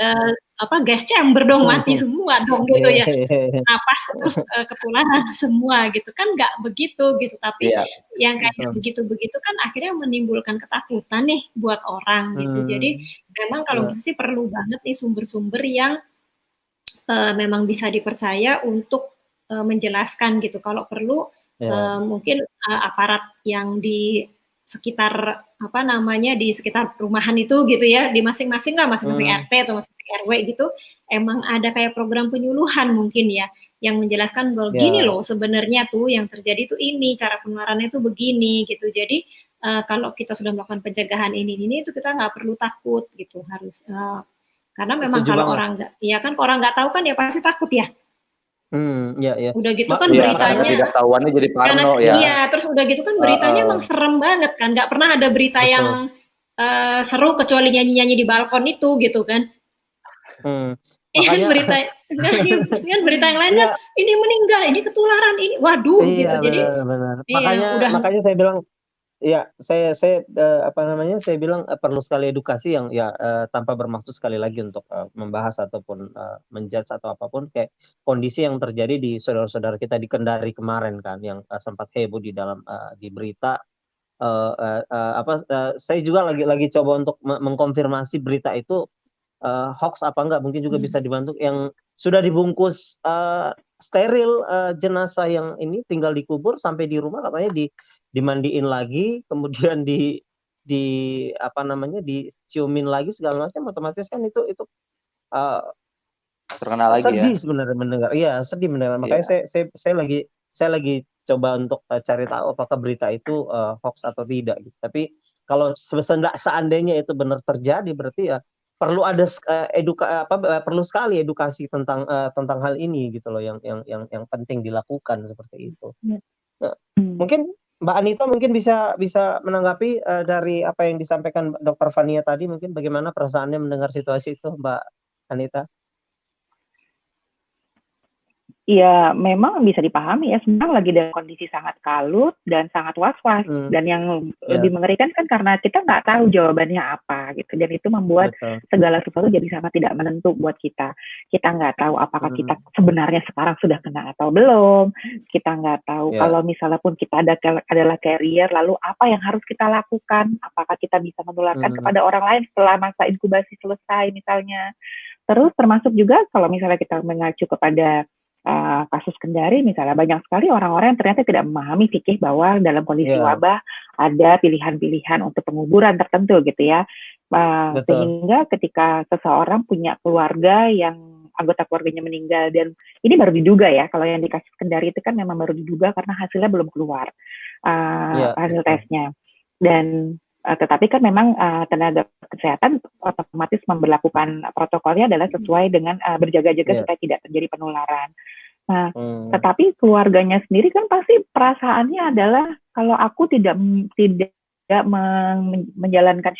gas chamber dong, mati semua dong gitu ya. Napas terus ketularan semua gitu kan, nggak begitu gitu. Tapi yang kayak begitu-begitu kan akhirnya menimbulkan ketakutan nih buat orang gitu. Jadi memang kalau menurut saya sih perlu banget nih sumber-sumber yang memang bisa dipercaya untuk menjelaskan gitu. Kalau perlu mungkin aparat yang di sekitar di sekitar perumahan itu gitu ya, di masing-masing RT atau masing-masing RW gitu, emang ada kayak program penyuluhan mungkin ya, yang menjelaskan bahwa gini loh sebenarnya tuh yang terjadi tuh ini, cara penularannya tuh begini gitu. Jadi kalau kita sudah melakukan pencegahan ini itu kita nggak perlu takut gitu, harus karena memang kalau orang nggak tahu kan ya pasti takut ya. Ya. Udah gitu kan beritanya tidak tahuannya jadi parno ya. Iya, terus udah gitu kan beritanya emang serem banget kan. Nggak pernah ada berita yang seru kecuali nyanyi-nyanyi di balkon itu gitu kan. Iya kan berita yang lain kan ini meninggal, ini ketularan, ini waduh gitu. Jadi benar. Makanya saya bilang saya bilang perlu sekali edukasi yang tanpa bermaksud sekali lagi untuk membahas ataupun menjudge atau apapun, kayak kondisi yang terjadi di saudara-saudara kita di Kendari kemarin kan yang sempat heboh di dalam di berita. Saya juga lagi coba untuk mengkonfirmasi berita itu hoax apa enggak, mungkin juga bisa dibantu yang sudah dibungkus steril jenazah yang ini tinggal dikubur sampai di rumah katanya dimandiin lagi, kemudian diciumin lagi segala macam, otomatis kan itu terkenal lagi sedih sebenarnya mendengar. Iya, sedih mendengar. Makanya saya lagi coba untuk cari tahu apakah berita itu hoax atau tidak gitu. Tapi kalau seandainya itu benar terjadi, berarti ya perlu ada perlu sekali edukasi tentang hal ini gitu loh, yang penting dilakukan seperti itu. Mungkin Mbak Anita mungkin bisa menanggapi dari apa yang disampaikan Dr. Fania tadi, mungkin bagaimana perasaannya mendengar situasi itu, Mbak Anita? Ya, memang bisa dipahami ya, sebenarnya lagi dalam kondisi sangat kalut dan sangat was-was. Dan yang lebih mengerikan kan karena kita nggak tahu jawabannya apa gitu. Dan itu membuat segala sesuatu jadi sangat tidak menentu buat kita. Kita nggak tahu apakah kita sebenarnya sekarang sudah kena atau belum. Kita nggak tahu kalau misalnya pun kita adalah carrier, lalu apa yang harus kita lakukan? Apakah kita bisa menularkan kepada orang lain setelah masa inkubasi selesai misalnya. Terus termasuk juga kalau misalnya kita mengacu kepada kasus Kendari misalnya, banyak sekali orang-orang yang ternyata tidak memahami fikih bahwa dalam kondisi wabah ada pilihan-pilihan untuk penguburan tertentu gitu ya. Sehingga ketika seseorang punya keluarga yang anggota keluarganya meninggal, dan ini baru diduga ya, kalau yang di kasus Kendari itu kan memang baru diduga karena hasilnya belum keluar hasil tesnya. Dan tetapi kan memang tenaga kesehatan otomatis memberlakukan protokolnya adalah sesuai dengan berjaga-jaga supaya tidak terjadi penularan. Nah, tetapi keluarganya sendiri kan pasti perasaannya adalah kalau aku tidak menjalankan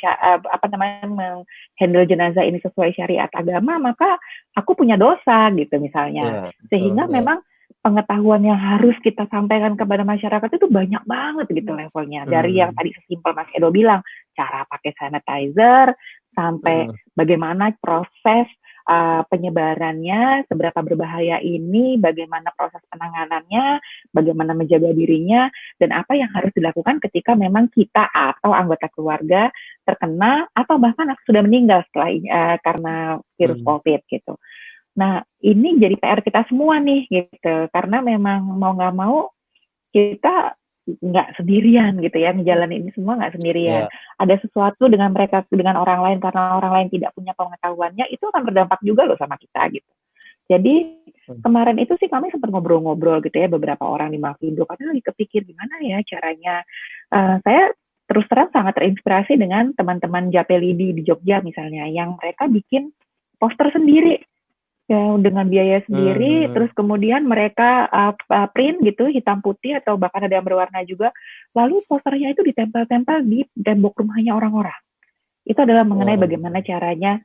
menghandle jenazah ini sesuai syariat agama, maka aku punya dosa gitu misalnya. Sehingga memang pengetahuan yang harus kita sampaikan kepada masyarakat itu banyak banget gitu levelnya. Dari yang tadi sesimpel Mas Edo bilang, cara pakai sanitizer, sampai bagaimana proses penyebarannya, seberapa berbahaya ini, bagaimana proses penanganannya, bagaimana menjaga dirinya, dan apa yang harus dilakukan ketika memang kita atau anggota keluarga terkena atau bahkan sudah meninggal setelah karena virus COVID gitu. Nah, ini jadi PR kita semua nih gitu, karena memang mau nggak mau kita nggak sendirian gitu ya, menjalani ini semua nggak sendirian. Ada sesuatu dengan mereka, dengan orang lain, karena orang lain tidak punya pengetahuannya, itu akan berdampak juga loh sama kita gitu. Jadi kemarin itu sih kami sempat ngobrol-ngobrol gitu ya, beberapa orang di Mavindo, karena lagi kepikir gimana ya caranya. Saya terus terang sangat terinspirasi dengan teman-teman Japelidi di Jogja misalnya, yang mereka bikin poster sendiri ya, dengan biaya sendiri, terus kemudian mereka print gitu hitam putih atau bahkan ada yang berwarna juga, lalu posternya itu ditempel-tempel di tembok rumahnya orang-orang. Itu adalah mengenai bagaimana caranya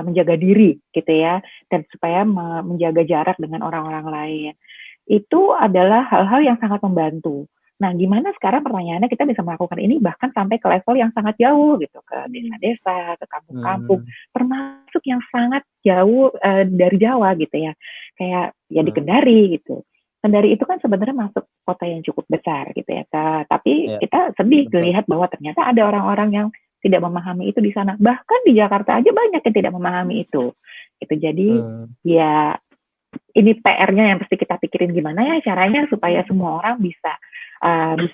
menjaga diri gitu ya, dan supaya menjaga jarak dengan orang-orang lain. Itu adalah hal-hal yang sangat membantu. Nah, gimana sekarang pertanyaannya kita bisa melakukan ini bahkan sampai ke level yang sangat jauh gitu, ke desa-desa, ke kampung-kampung, termasuk yang sangat jauh dari Jawa gitu ya, kayak ya di Kendari gitu. Kendari itu kan sebenarnya masuk kota yang cukup besar gitu ya, tapi kita sedih melihat bahwa ternyata ada orang-orang yang tidak memahami itu di sana. Bahkan di Jakarta aja banyak yang tidak memahami itu. Gitu. Jadi ya ini PR-nya yang pasti kita pikirin gimana ya caranya supaya semua orang bisa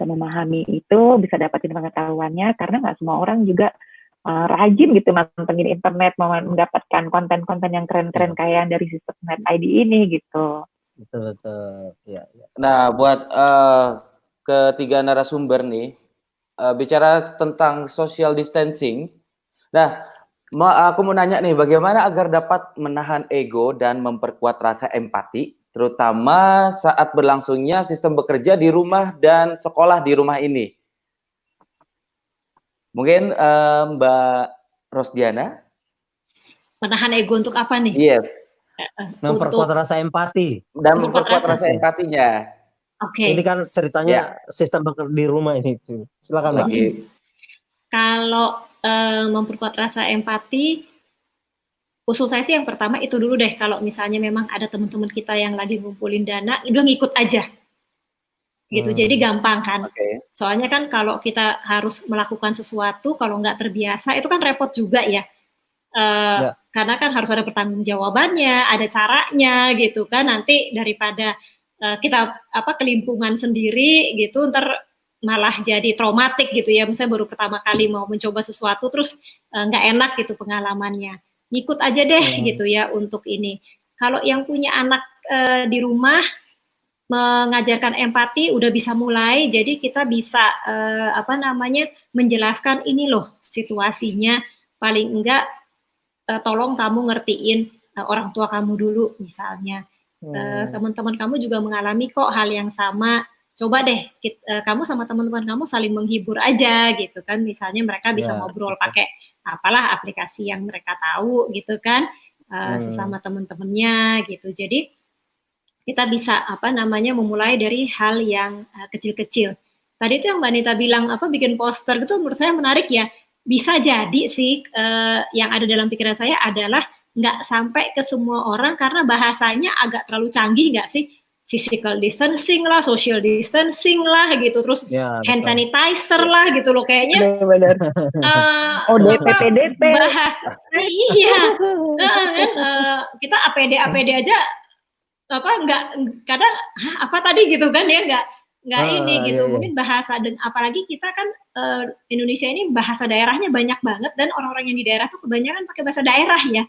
memahami itu, bisa dapatin pengetahuannya, karena nggak semua orang juga rajin gitu mantengin internet, mau mendapatkan konten-konten yang keren-keren kayak dari sistem Net ID ini gitu. Betul. Ya. Nah, buat ketiga narasumber nih, bicara tentang social distancing. Nah, aku mau nanya nih, bagaimana agar dapat menahan ego dan memperkuat rasa empati, terutama saat berlangsungnya sistem bekerja di rumah dan sekolah di rumah ini? Mungkin Mbak Rosdiana? Menahan ego untuk apa nih? Yes. Memperkuat rasa empati. Dan memperkuat rasa empatinya. Oke. Ini kan ceritanya sistem bekerja di rumah ini. Silakan Mbak. Kalau memperkuat rasa empati, usul saya sih yang pertama itu dulu deh. Kalau misalnya memang ada teman-teman kita yang lagi ngumpulin dana, udah ngikut aja. Gitu, jadi gampang kan. Soalnya kan kalau kita harus melakukan sesuatu, kalau nggak terbiasa, itu kan repot juga ya. Karena kan harus ada pertanggungjawabannya, ada caranya gitu kan. Nanti daripada kita kelimpungan sendiri gitu, ntar malah jadi traumatik gitu ya. Misalnya baru pertama kali mau mencoba sesuatu, terus nggak enak gitu pengalamannya. Ngikut aja deh gitu ya untuk ini. Kalau yang punya anak di rumah, mengajarkan empati udah bisa mulai, jadi kita bisa menjelaskan ini loh situasinya, paling enggak tolong kamu ngertiin orang tua kamu dulu misalnya. Teman-teman kamu juga mengalami kok hal yang sama, coba deh kamu sama teman-teman kamu saling menghibur aja gitu kan, misalnya mereka bisa ngobrol pakai apalah aplikasi yang mereka tahu gitu kan, sesama teman-temannya gitu. Jadi kita bisa memulai dari hal yang kecil-kecil. Tadi itu yang Mbak Nita bilang bikin poster gitu, menurut saya menarik ya. Bisa jadi sih yang ada dalam pikiran saya adalah nggak sampai ke semua orang karena bahasanya agak terlalu canggih nggak sih? Physical distancing lah, social distancing lah gitu, terus hand sanitizer lah gitu loh kayaknya. Benar. PDP. Bahas, iya, kita APD aja nggak kadang apa tadi gitu kan ya nggak ini gitu. Mungkin bahasa dan apalagi kita kan Indonesia ini bahasa daerahnya banyak banget dan orang-orang yang di daerah tuh kebanyakan pakai bahasa daerah ya.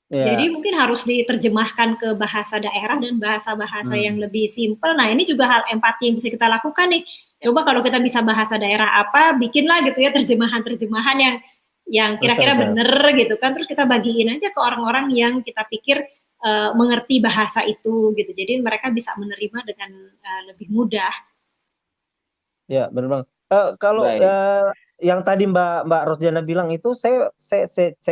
Jadi mungkin harus diterjemahkan ke bahasa daerah dan bahasa-bahasa yang lebih simpel. Nah ini juga hal empati yang bisa kita lakukan nih. Coba kalau kita bisa bahasa daerah apa, bikinlah gitu ya terjemahan-terjemahan yang kira-kira bener gitu kan. Terus kita bagiin aja ke orang-orang yang kita pikir mengerti bahasa itu gitu. Jadi mereka bisa menerima dengan lebih mudah. Ya benar bang. Kalau yang tadi Mbak Rosdiana bilang itu saya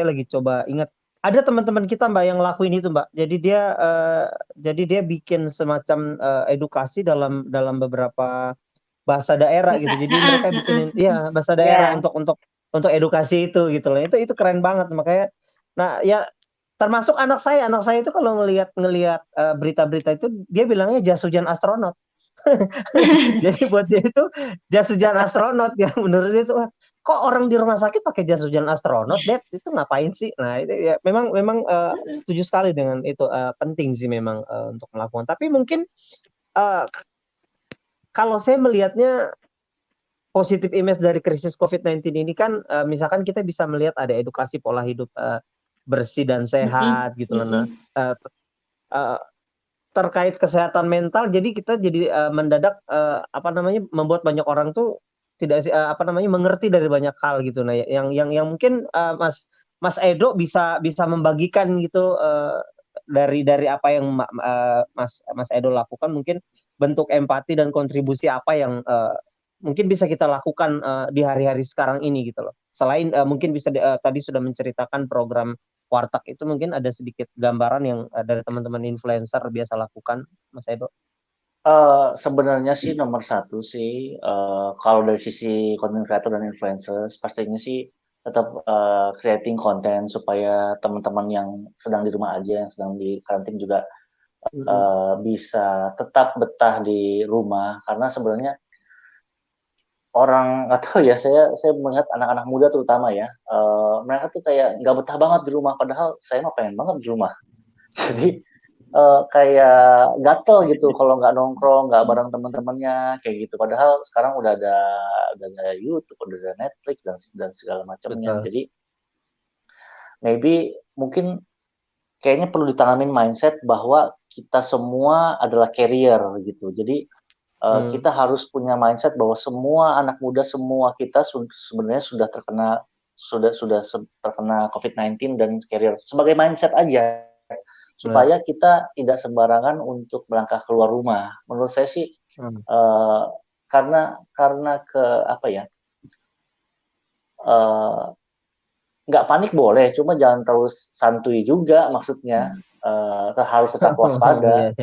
lagi coba ingat. Ada teman-teman kita Mbak yang lakuin itu Mbak. Jadi dia bikin semacam edukasi dalam beberapa bahasa daerah gitu. Jadi mereka bikinin bahasa daerah untuk edukasi itu gitu loh. Itu keren banget makanya. Nah ya termasuk anak saya itu kalau ngelihat berita-berita itu dia bilangnya jas hujan astronot. Jadi buat dia itu jas hujan astronot yang menurut dia itu kok orang di rumah sakit pakai jas hujan astronot, Dad? Itu ngapain sih? Nah, itu ya memang setuju sekali dengan itu, penting sih memang untuk melakukan. Tapi mungkin kalau saya melihatnya positif image dari krisis COVID-19 ini kan misalkan kita bisa melihat ada edukasi pola hidup bersih dan sehat gitu loh. Terkait kesehatan mental, jadi kita mendadak membuat banyak orang tuh tidak mengerti dari banyak hal gitu. Nah, yang mungkin Mas Edo bisa membagikan gitu dari apa yang Mas Edo lakukan, mungkin bentuk empati dan kontribusi apa yang mungkin bisa kita lakukan di hari-hari sekarang ini gitu loh. Selain mungkin bisa tadi sudah menceritakan program Warteg itu, mungkin ada sedikit gambaran yang dari teman-teman influencer biasa lakukan, Mas Edo. Sebenarnya sih nomor satu sih kalau dari sisi content creator dan influencers pastinya sih tetap creating konten supaya teman-teman yang sedang di rumah aja, yang sedang di karantin juga bisa tetap betah di rumah. Karena sebenarnya orang nggak tahu ya, saya melihat anak-anak muda terutama ya, mereka tuh kayak nggak betah banget di rumah, padahal saya mah pengen banget di rumah. Jadi kayak gatel gitu kalau nggak nongkrong, nggak bareng teman-temannya kayak gitu. Padahal sekarang udah ada YouTube, udah ada Netflix dan segala macamnya. Jadi maybe mungkin kayaknya perlu ditanamin mindset bahwa kita semua adalah carrier gitu. Jadi kita harus punya mindset bahwa semua anak muda, semua kita sebenarnya sudah terkena COVID-19 dan carrier sebagai mindset aja. Supaya kita tidak sembarangan untuk melangkah keluar rumah. Menurut saya sih karena nggak panik boleh, cuma jangan terlalu santuy juga, maksudnya harus tetap waspada.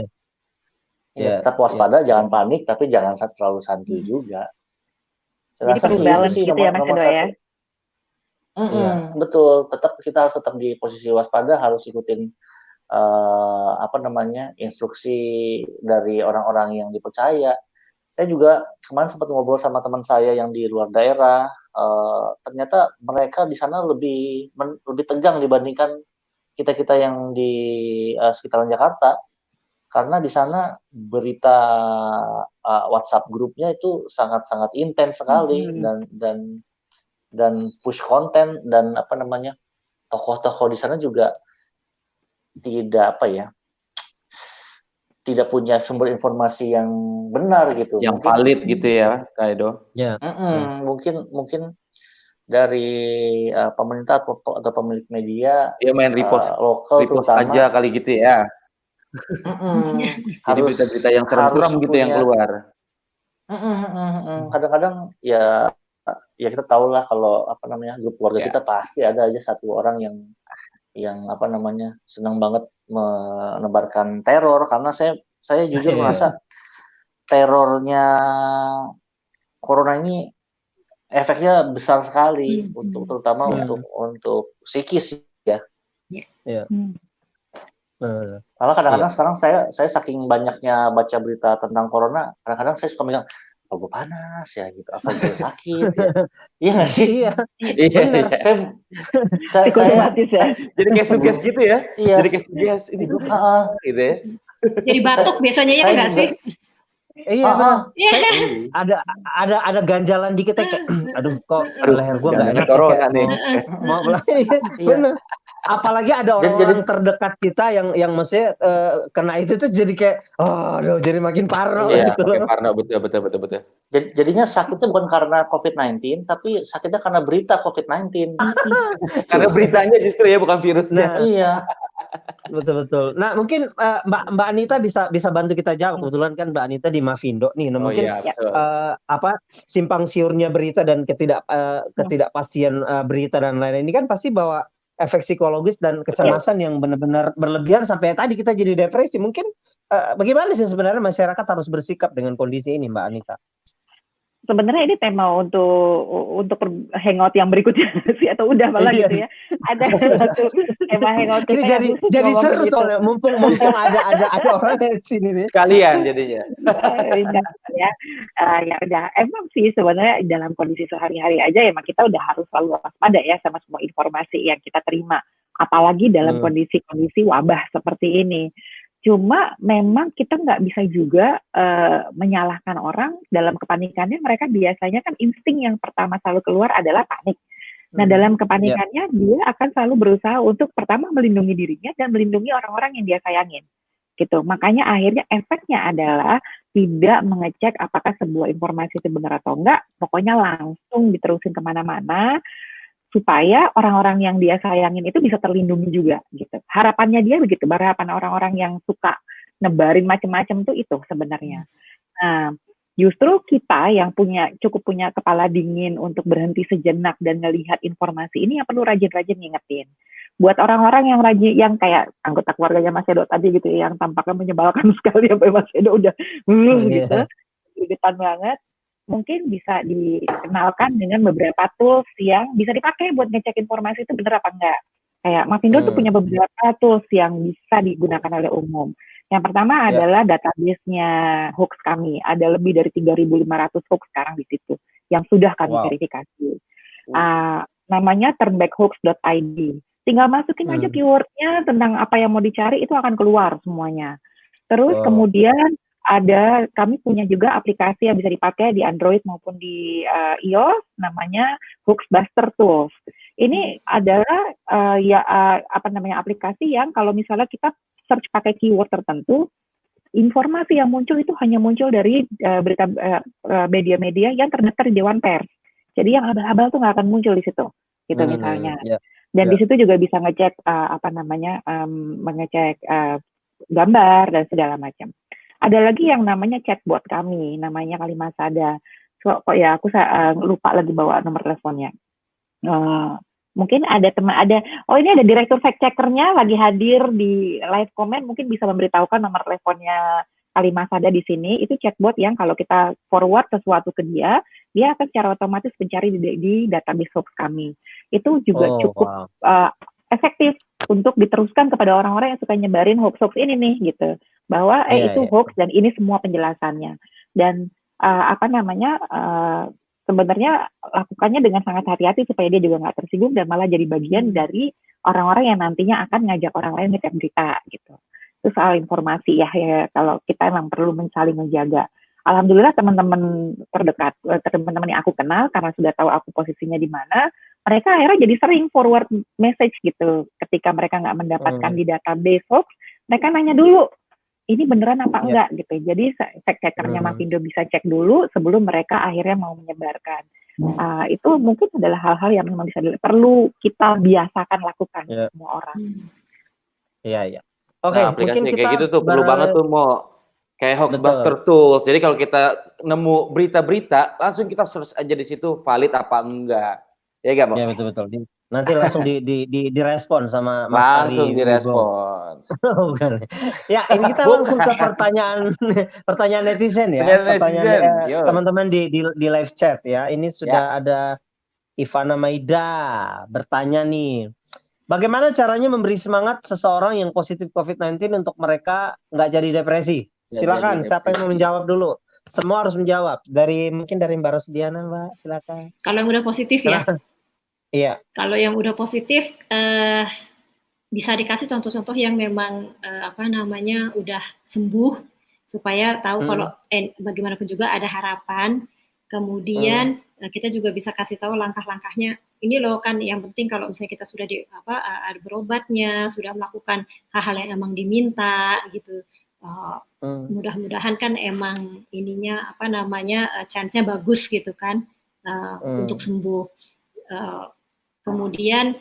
Tetap waspada, jangan panik, tapi jangan terlalu santuy juga. Saya rasa sih itu sih nomor satu. Betul, kita harus tetap di posisi waspada, harus ikutin instruksi dari orang-orang yang dipercaya. Saya juga kemarin sempat ngobrol sama teman saya yang di luar daerah. Ternyata mereka di sana lebih tegang dibandingkan kita yang di sekitaran Jakarta, karena di sana berita WhatsApp grupnya itu sangat-sangat intens sekali dan push konten, dan tokoh-tokoh di sana juga tidak punya sumber informasi yang benar gitu, yang valid gitu ya, Kak Edo. Mungkin dari pemerintah atau pemilik media, dia main repost terutama aja kali gitu ya. Jadi berita-berita yang serem-serem gitu yang keluar. Kadang-kadang ya kita tahu lah kalau grup keluarga kita pasti ada aja satu orang yang senang banget menebarkan teror, karena saya jujur merasa terornya corona ini efeknya besar sekali terutama untuk psikis ya. Malah kadang-kadang sekarang saya saking banyaknya baca berita tentang corona, kadang-kadang saya suka bilang, apa gue panas ya gitu, apa gue sakit ya. Iya nggak sih? Iya. Benar. Saya jadi kayak suges gitu ya. Iya. Jadi kayak suges ini gue gitu ya. Jadi batuk biasanya ya nggak sih? Iya benar. Ada ganjalan dikit kayak aduh kok leher gua nggak enak corona nih. Mau benar. Apalagi ada orang-orang terdekat kita yang maksudnya kena itu tuh jadi kayak aduh jadi makin parno gitu. Makin parno, betul. Jadinya sakitnya bukan karena COVID-19 tapi sakitnya karena berita COVID-19. Karena beritanya justru ya, bukan virusnya. Nah, iya. Betul. Nah, mungkin Mbak Anita bisa bantu kita jawab. Kebetulan kan Mbak Anita di Mavindo nih. Nah, mungkin simpang siurnya berita dan ketidakpastian berita dan lain-lain ini kan pasti bawa efek psikologis dan kecemasan yang benar-benar berlebihan sampai tadi kita jadi depresi. Mungkin bagaimana sih sebenarnya masyarakat harus bersikap dengan kondisi ini, Mbak Anita? Sebenarnya ini tema untuk hangout yang berikutnya sih, atau udah malah gitu ya. Ada satu tema hangout kita ini jadi seru gitu. Soalnya mumpung ada orang dari sini nih. Sekalian jadinya. Ya udah, emang sih sebenarnya dalam kondisi sehari-hari aja emang kita udah harus selalu waspada ya sama semua informasi yang kita terima. Apalagi dalam kondisi-kondisi wabah seperti ini. Cuma memang kita nggak bisa juga menyalahkan orang dalam kepanikannya. Mereka biasanya kan insting yang pertama selalu keluar adalah panik. Nah, dalam kepanikannya dia akan selalu berusaha untuk pertama melindungi dirinya dan melindungi orang-orang yang dia sayangin. Gitu. Makanya akhirnya efeknya adalah tidak mengecek apakah sebuah informasi itu benar atau enggak. Pokoknya langsung diterusin kemana-mana, supaya orang-orang yang dia sayangin itu bisa terlindungi juga gitu. Harapannya dia begitu, harapan orang-orang yang suka nebarin macam-macam tuh itu sebenarnya. Nah, justru kita yang cukup punya kepala dingin untuk berhenti sejenak dan ngelihat informasi ini yang perlu rajin-rajin ngingetin. Buat orang-orang yang rajin, yang kayak anggota keluarganya Mas Edo tadi gitu ya, yang tampaknya menyebalkan sekali sampai Mas Edo udah gitu, gregetan banget. Mungkin bisa dikenalkan dengan beberapa tools yang bisa dipakai buat ngecek informasi itu benar apa enggak. Kayak Mavindo tuh punya beberapa tools yang bisa digunakan oleh umum. Yang pertama adalah database-nya hoax kami. Ada lebih dari 3.500 hoax sekarang di situ yang sudah kami verifikasi. Namanya turnbackhoax.id. Tinggal masukin aja keyword-nya tentang apa yang mau dicari, itu akan keluar semuanya. Terus kemudian kami punya juga aplikasi yang bisa dipakai di Android maupun di iOS, namanya Hoaxbuster Tools. Ini adalah aplikasi yang kalau misalnya kita search pakai keyword tertentu, informasi yang muncul itu hanya muncul dari berita media-media yang terdaftar di Dewan Pers. Jadi yang abal-abal tuh nggak akan muncul di situ, gitu misalnya. Dan di situ juga bisa ngecek mengecek gambar dan segala macam. Ada lagi yang namanya chatbot kami, namanya Kalimasada. Aku lupa lagi bawa nomor teleponnya. Mungkin ada ini ada direktur fact checkernya lagi hadir di live comment, mungkin bisa memberitahukan nomor teleponnya Kalimasada di sini. Itu chatbot yang kalau kita forward sesuatu ke dia akan secara otomatis mencari di database hoax kami. Itu juga cukup efektif untuk diteruskan kepada orang-orang yang suka nyebarin hoax-hoax ini nih gitu. Bahwa itu hoax dan ini semua penjelasannya. Dan sebenarnya lakukannya dengan sangat hati-hati supaya dia juga nggak tersinggung dan malah jadi bagian dari orang-orang yang nantinya akan ngajak orang lain ngecek berita gitu. Itu soal informasi ya kalau kita emang perlu saling menjaga. Alhamdulillah teman-teman terdekat, teman-teman yang aku kenal karena sudah tahu aku posisinya di mana, mereka akhirnya jadi sering forward message gitu. Ketika mereka nggak mendapatkan di database hoax, mereka nanya dulu, ini beneran apa enggak gitu. Jadi fact checkernya Mavindo bisa cek dulu sebelum mereka akhirnya mau menyebarkan. Itu mungkin adalah hal-hal yang memang bisa perlu kita biasakan lakukan semua orang. Iya. Oke, mungkin kita kayak gitu tuh perlu banget tuh Kayak Hoaxbuster Tools. Jadi kalau kita nemu berita-berita, langsung kita search aja di situ valid apa enggak. Ya enggak, Bang? Ya betul. Nanti langsung direspon sama Mas langsung Ari direspon. Bukan. Ya, ini kita langsung ke pertanyaan netizen ya. Pertanyaan teman-teman di live chat ya. Ini sudah ada Ivana Maida bertanya nih. Bagaimana caranya memberi semangat seseorang yang positif COVID-19 untuk mereka nggak jadi depresi? Silakan, siapa yang mau menjawab dulu? Semua harus menjawab. Mungkin dari Mbak Rosdiana, Mbak, silakan. Kalau yang udah positif ya? Iya. Kalau yang udah positif, bisa dikasih contoh-contoh yang memang udah sembuh, supaya tahu kalau bagaimanapun juga ada harapan. Kemudian kita juga bisa kasih tahu langkah-langkahnya. Ini loh kan yang penting kalau misalnya kita sudah ada berobatnya, sudah melakukan hal-hal yang emang diminta gitu. Mudah-mudahan kan emang ininya chance-nya bagus gitu kan untuk sembuh. Kemudian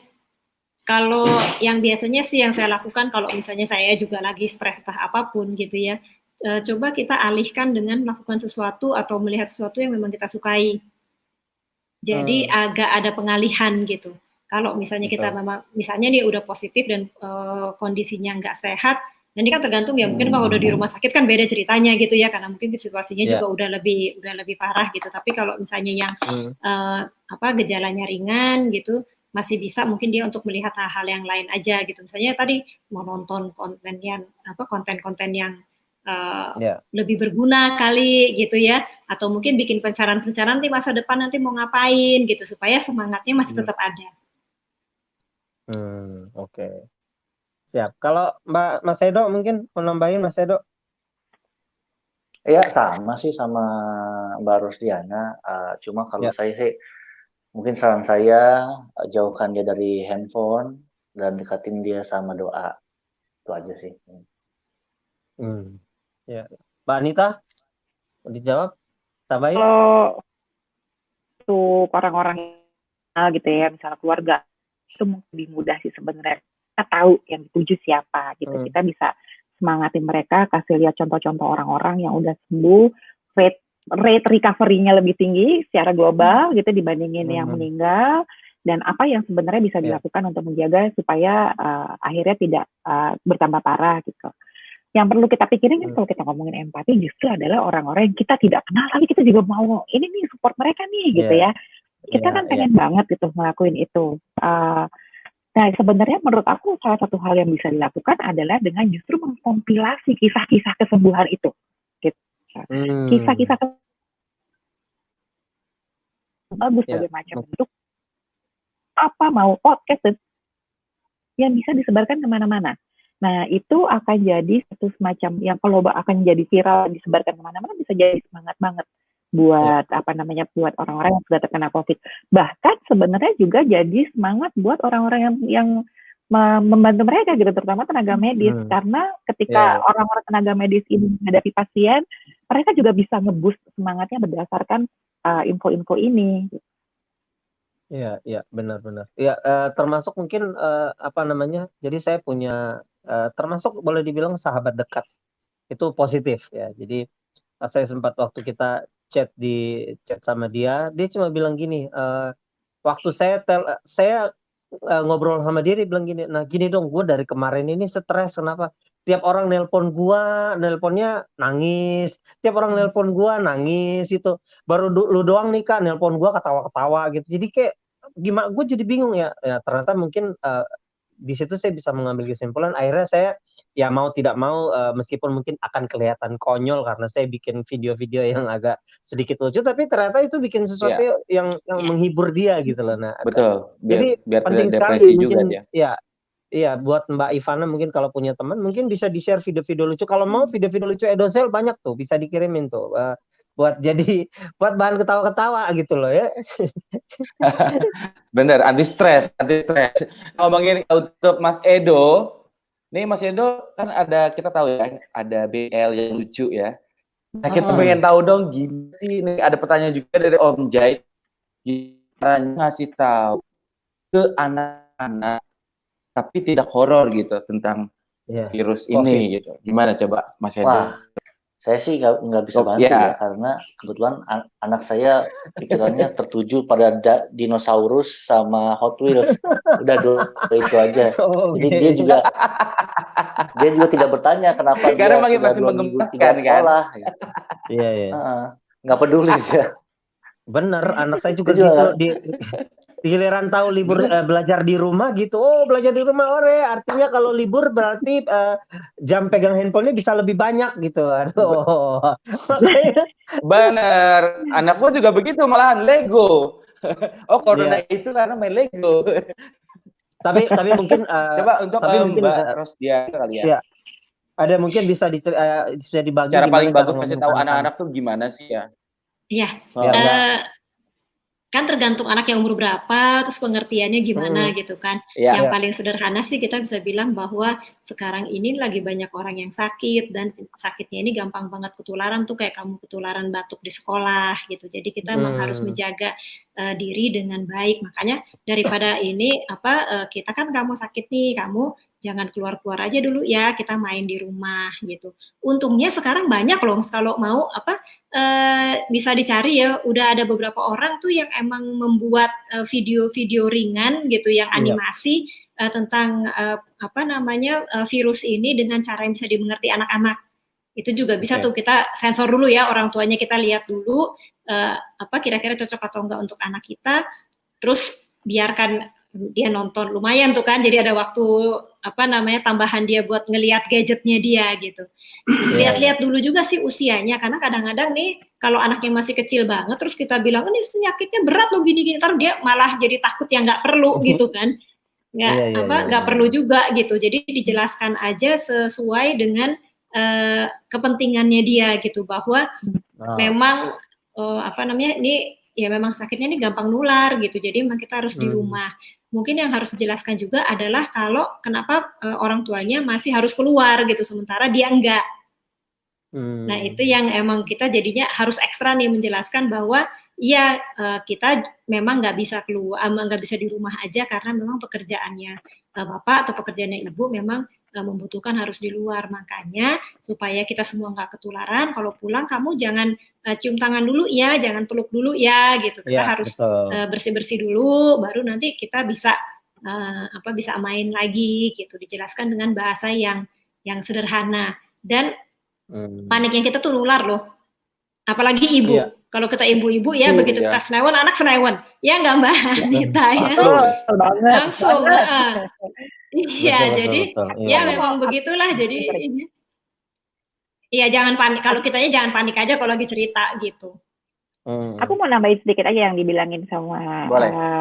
kalau yang biasanya sih yang saya lakukan kalau misalnya saya juga lagi stres entah apapun gitu ya, coba kita alihkan dengan melakukan sesuatu atau melihat sesuatu yang memang kita sukai. Jadi agak ada pengalihan gitu. Kalau misalnya kita memang misalnya nih udah positif dan kondisinya nggak sehat, dan ini kan tergantung ya, mungkin kalau udah di rumah sakit kan beda ceritanya gitu ya, karena mungkin situasinya juga udah lebih parah gitu. Tapi kalau misalnya yang gejalanya ringan gitu, masih bisa mungkin dia untuk melihat hal-hal yang lain aja gitu. Misalnya tadi mau nonton konten-konten yang lebih berguna kali gitu ya, atau mungkin bikin pencarian-pencarian nanti masa depan nanti mau ngapain gitu, supaya semangatnya masih tetap ada. Oke. Siap. Kalau Mas Edo mungkin mau nambahin, Mas Edo? Ya sama sih sama Mbak Rosdiana. Cuma kalau saya sih mungkin saran saya jauhkan dia dari handphone dan dekatin dia sama doa. Itu aja sih. Ya. Mbak Anita, mau dijawab? Tambahin? Kalau untuk orang-orang gitu ya, misalnya keluarga, itu mungkin lebih mudah sih sebenarnya. Kita tahu yang dituju siapa gitu. Kita bisa semangatin mereka, kasih lihat contoh-contoh orang-orang yang udah sembuh, rate recovery-nya lebih tinggi secara global gitu dibandingin yang meninggal, dan apa yang sebenarnya bisa dilakukan untuk menjaga supaya akhirnya tidak bertambah parah gitu. Yang perlu kita pikirin kan kalau kita ngomongin empati justru adalah orang-orang yang kita tidak kenal, tapi kita juga mau ini nih support mereka nih gitu ya. Kita kan pengen banget gitu ngelakuin itu. Nah sebenarnya menurut aku salah satu hal yang bisa dilakukan adalah dengan justru mengkompilasi kisah-kisah kesembuhan itu. Gitu. Kisah-kisah bagus berbagai macam bentuk, mau podcast yang bisa disebarkan kemana-mana. Nah itu akan jadi satu semacam yang kalau akan jadi viral disebarkan kemana-mana, bisa jadi semangat banget buat buat orang-orang yang sudah terkena COVID. Bahkan sebenarnya juga jadi semangat buat orang-orang yang membantu mereka gitu, terutama tenaga medis, karena ketika orang-orang tenaga medis ini menghadapi pasien, mereka juga bisa nge-boost semangatnya berdasarkan info-info ini. Iya, benar-benar. Ya, termasuk mungkin jadi saya punya termasuk boleh dibilang sahabat dekat itu positif ya. Jadi saya sempat waktu kita chat sama dia cuma bilang gini, waktu saya ngobrol sama dia bilang gini, nah gini dong, gue dari kemarin ini stres, kenapa? Tiap orang nelponnya nangis, tiap orang nelpon gue nangis, itu baru lu doang nih kan nelpon gue ketawa-ketawa gitu. Jadi kayak gimana, gue jadi bingung ya ternyata mungkin di situ saya bisa mengambil kesimpulan. Akhirnya saya ya mau tidak mau meskipun mungkin akan kelihatan konyol karena saya bikin video-video yang agak sedikit lucu, tapi ternyata itu bikin sesuatu yang menghibur dia gitu loh. Nah, betul. Jadi biar penting tidak sekali juga mungkin ya. Iya, buat Mbak Ivana mungkin kalau punya teman mungkin bisa di-share video-video lucu. Kalau mau video-video lucu Edosel banyak tuh, bisa dikirimin tuh. Buat bahan ketawa-ketawa gitu loh ya. Bener, anti stres. Ngomongin untuk Mas Edo, nih Mas Edo kan kita tahu ya, ada BL yang lucu ya. Nah kita pengen tahu dong gimana sih, nih ada pertanyaan juga dari Om Jai, gimana ngasih tahu ke anak-anak tapi tidak horor gitu tentang virus COVID ini gitu. Gimana coba Mas Edo? Saya sih nggak bisa bantu ya, karena kebetulan anak saya pikirannya tertuju pada dinosaurus sama Hot Wheels. Udah dua itu aja. Jadi dia juga tidak bertanya kenapa dia sudah 2 minggu tidak sekolah. Iya, iya. Nggak peduli ya. Bener, anak saya juga gitu. Di giliran tahu libur belajar di rumah gitu, oh belajar di rumah artinya kalau libur berarti jam pegang handphonenya bisa lebih banyak gitu. Aduh. Bener, anakku juga begitu malahan Lego. Oh corona itu karena main Lego. Tapi mungkin coba untuk Mbak Rosdia kali ya. Ada mungkin bisa dibagi cara paling bagus kasih tahu anak-anak tuh gimana sih ya? Iya. Kan tergantung anaknya umur berapa, terus pengertiannya gimana gitu kan. Yang paling sederhana sih kita bisa bilang bahwa sekarang ini lagi banyak orang yang sakit, dan sakitnya ini gampang banget ketularan tuh, kayak kamu ketularan batuk di sekolah gitu. Jadi kita memang harus menjaga diri dengan baik. Makanya daripada ini kita kan kamu sakit nih, kamu jangan keluar-keluar aja dulu ya, kita main di rumah gitu. Untungnya sekarang banyak loh kalau mau bisa dicari ya, udah ada beberapa orang tuh yang emang membuat video-video ringan gitu yang animasi tentang virus ini dengan cara yang bisa dimengerti anak-anak. Itu juga bisa tuh kita sensor dulu ya, orang tuanya kita lihat dulu kira-kira cocok atau enggak untuk anak kita, terus biarkan dia nonton, lumayan tuh kan, jadi ada waktu tambahan dia buat ngelihat gadgetnya dia gitu. Lihat-lihat dulu juga sih usianya, karena kadang-kadang nih kalau anaknya masih kecil banget terus kita bilang ini penyakitnya berat loh gini-gini, ntar dia malah jadi takut yang nggak perlu gitu kan. Nggak perlu juga gitu. Jadi dijelaskan aja sesuai dengan kepentingannya dia gitu, bahwa memang ini ya memang sakitnya ini gampang nular gitu. Jadi memang kita harus di rumah. Mungkin yang harus dijelaskan juga adalah kalau kenapa orang tuanya masih harus keluar gitu, sementara dia enggak. Nah itu yang emang kita jadinya harus ekstra nih menjelaskan bahwa iya kita memang nggak bisa keluar, nggak bisa di rumah aja karena memang pekerjaannya bapak atau pekerjaannya ibu memang membutuhkan harus di luar. Makanya supaya kita semua nggak ketularan, kalau pulang kamu jangan cium tangan dulu ya, jangan peluk dulu ya gitu. Kita harus bersih-bersih dulu, baru nanti kita bisa bisa main lagi gitu. Dijelaskan dengan bahasa yang sederhana, dan paniknya kita tuh nular loh. Apalagi ibu. Kalau kita ibu-ibu ya, begitu kita senewan, anak senewan. Ya nggak Mbak Anita ya? Langsung. Iya, jadi ya memang begitulah. Jadi iya jangan panik. Kalau kitanya jangan panik aja kalau lagi cerita gitu. Aku mau nambahin sedikit aja yang dibilangin sama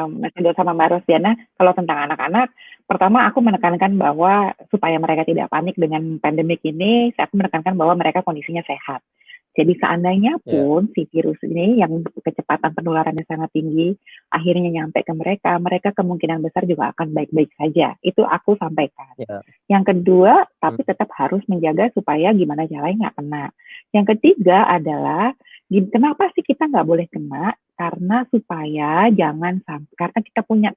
Mas Edo sama Mbak Rosdiana. Kalau tentang anak-anak, pertama aku menekankan bahwa supaya mereka tidak panik dengan pandemik ini, aku menekankan bahwa mereka kondisinya sehat. Jadi seandainya pun si virus ini yang kecepatan penularannya sangat tinggi, akhirnya nyampe ke mereka kemungkinan besar juga akan baik-baik saja. Itu aku sampaikan. Yang kedua, tapi tetap harus menjaga supaya gimana caranya nggak kena. Yang ketiga adalah, kenapa sih kita nggak boleh kena? Karena supaya jangan sampai, karena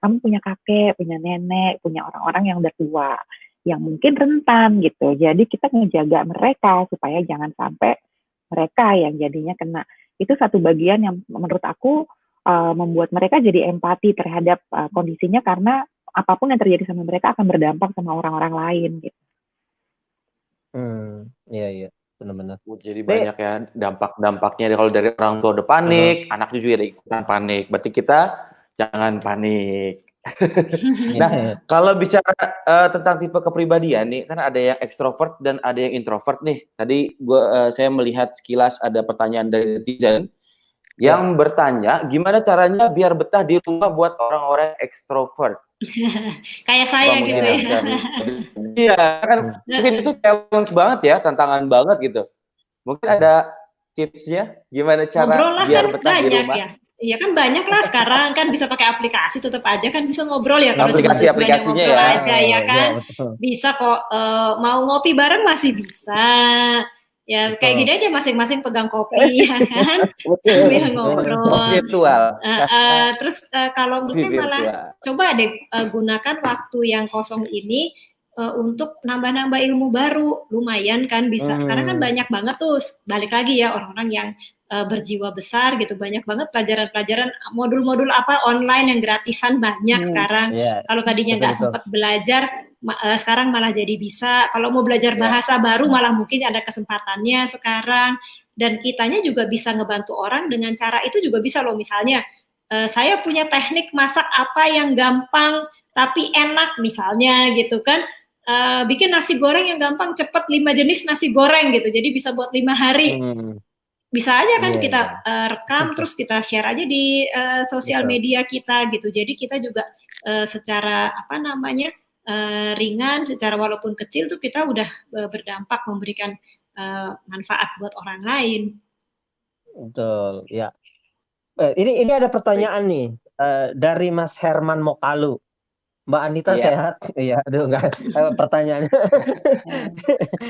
kamu punya kakek, punya nenek, punya orang-orang yang udah tua, yang mungkin rentan gitu. Jadi kita ngejaga mereka supaya jangan sampai mereka yang jadinya kena. Itu satu bagian yang menurut aku membuat mereka jadi empati terhadap kondisinya, karena apapun yang terjadi sama mereka akan berdampak sama orang-orang lain gitu. Iya, benar-benar. Jadi banyak ya dampak-dampaknya. Kalau dari orang tua udah panik, anak juga ada ikutan panik. Berarti kita jangan panik. Nah, kalau bicara tentang tipe kepribadian nih, kan ada yang ekstrovert dan ada yang introvert nih. Tadi saya melihat sekilas ada pertanyaan dari netizen yang bertanya, gimana caranya biar betah di rumah buat orang-orang ekstrovert? Kayak saya gitu ya. Iya, kan mungkin itu challenge banget ya, tantangan banget gitu. Mungkin ada tipsnya gimana cara biar kan betah di rumah? Ya. Iya kan banyak lah sekarang, kan bisa pakai aplikasi, tetap aja kan bisa ngobrol ya, kalau cuma aplikasinya ngobrol aja ya kan. Bisa kok, mau ngopi bareng masih bisa. Ya kayak gini aja, masing-masing pegang kopi ya kan, sambil ngobrol. Virtual. Terus kalau menurut saya malah coba deh gunakan waktu yang kosong ini untuk nambah-nambah ilmu baru, lumayan kan bisa. Sekarang kan banyak banget tuh, balik lagi ya orang-orang yang berjiwa besar gitu, banyak banget pelajaran-pelajaran, modul-modul apa online yang gratisan banyak sekarang. Kalau tadinya nggak sempat belajar, sekarang malah jadi bisa. Kalau mau belajar bahasa baru malah mungkin ada kesempatannya sekarang. Dan kitanya juga bisa ngebantu orang dengan cara itu juga bisa loh. Misalnya, saya punya teknik masak apa yang gampang tapi enak misalnya gitu kan. Bikin nasi goreng yang gampang, cepet 5 jenis nasi goreng gitu. Jadi bisa buat 5 hari. Bisa aja kan kita rekam terus kita share aja di sosial media kita gitu. Jadi kita juga secara apa namanya ringan, secara walaupun kecil tuh kita udah berdampak memberikan manfaat buat orang lain. Betul, ya. Ini ada pertanyaan nih dari Mas Herman Mokalu. Mbak Anita sehat? Iya, aduh enggak pertanyaannya.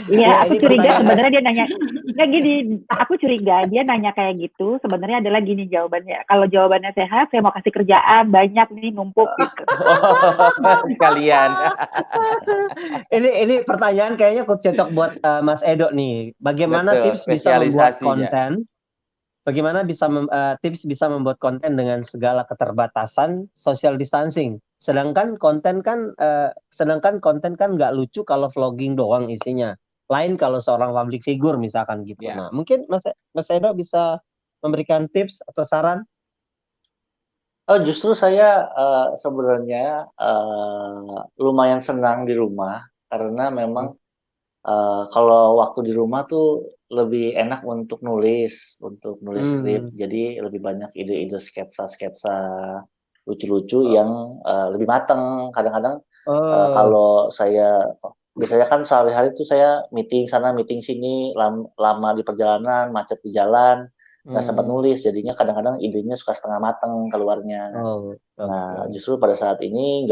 Iya, aku curiga sebenarnya dia nanya enggak gini, aku curiga dia nanya kayak gitu, sebenarnya adalah gini jawabannya. Kalau jawabannya sehat, saya mau kasih kerjaan banyak nih numpuk gitu. Sekalian. Ini pertanyaan kayaknya cocok buat Mas Edo nih. Bagaimana tips bisa membuat konten? Bagaimana tips bisa membuat konten dengan segala keterbatasan social distancing? Sedangkan konten kan nggak lucu kalau vlogging doang isinya. Lain kalau seorang public figure misalkan gitu. Nah, mungkin Mas Edo bisa memberikan tips atau saran? Oh, justru saya sebenarnya lumayan senang di rumah karena memang kalau waktu di rumah tuh lebih enak untuk nulis skrip. Jadi lebih banyak ide-ide sketsa-sketsa lucu-lucu yang lebih mateng. Kadang-kadang kalau saya biasanya kan sehari-hari tuh saya meeting sana meeting sini, lama di perjalanan, macet di jalan, nggak sempat nulis. Jadinya kadang-kadang idenya suka setengah mateng keluarnya. Nah, justru pada saat ini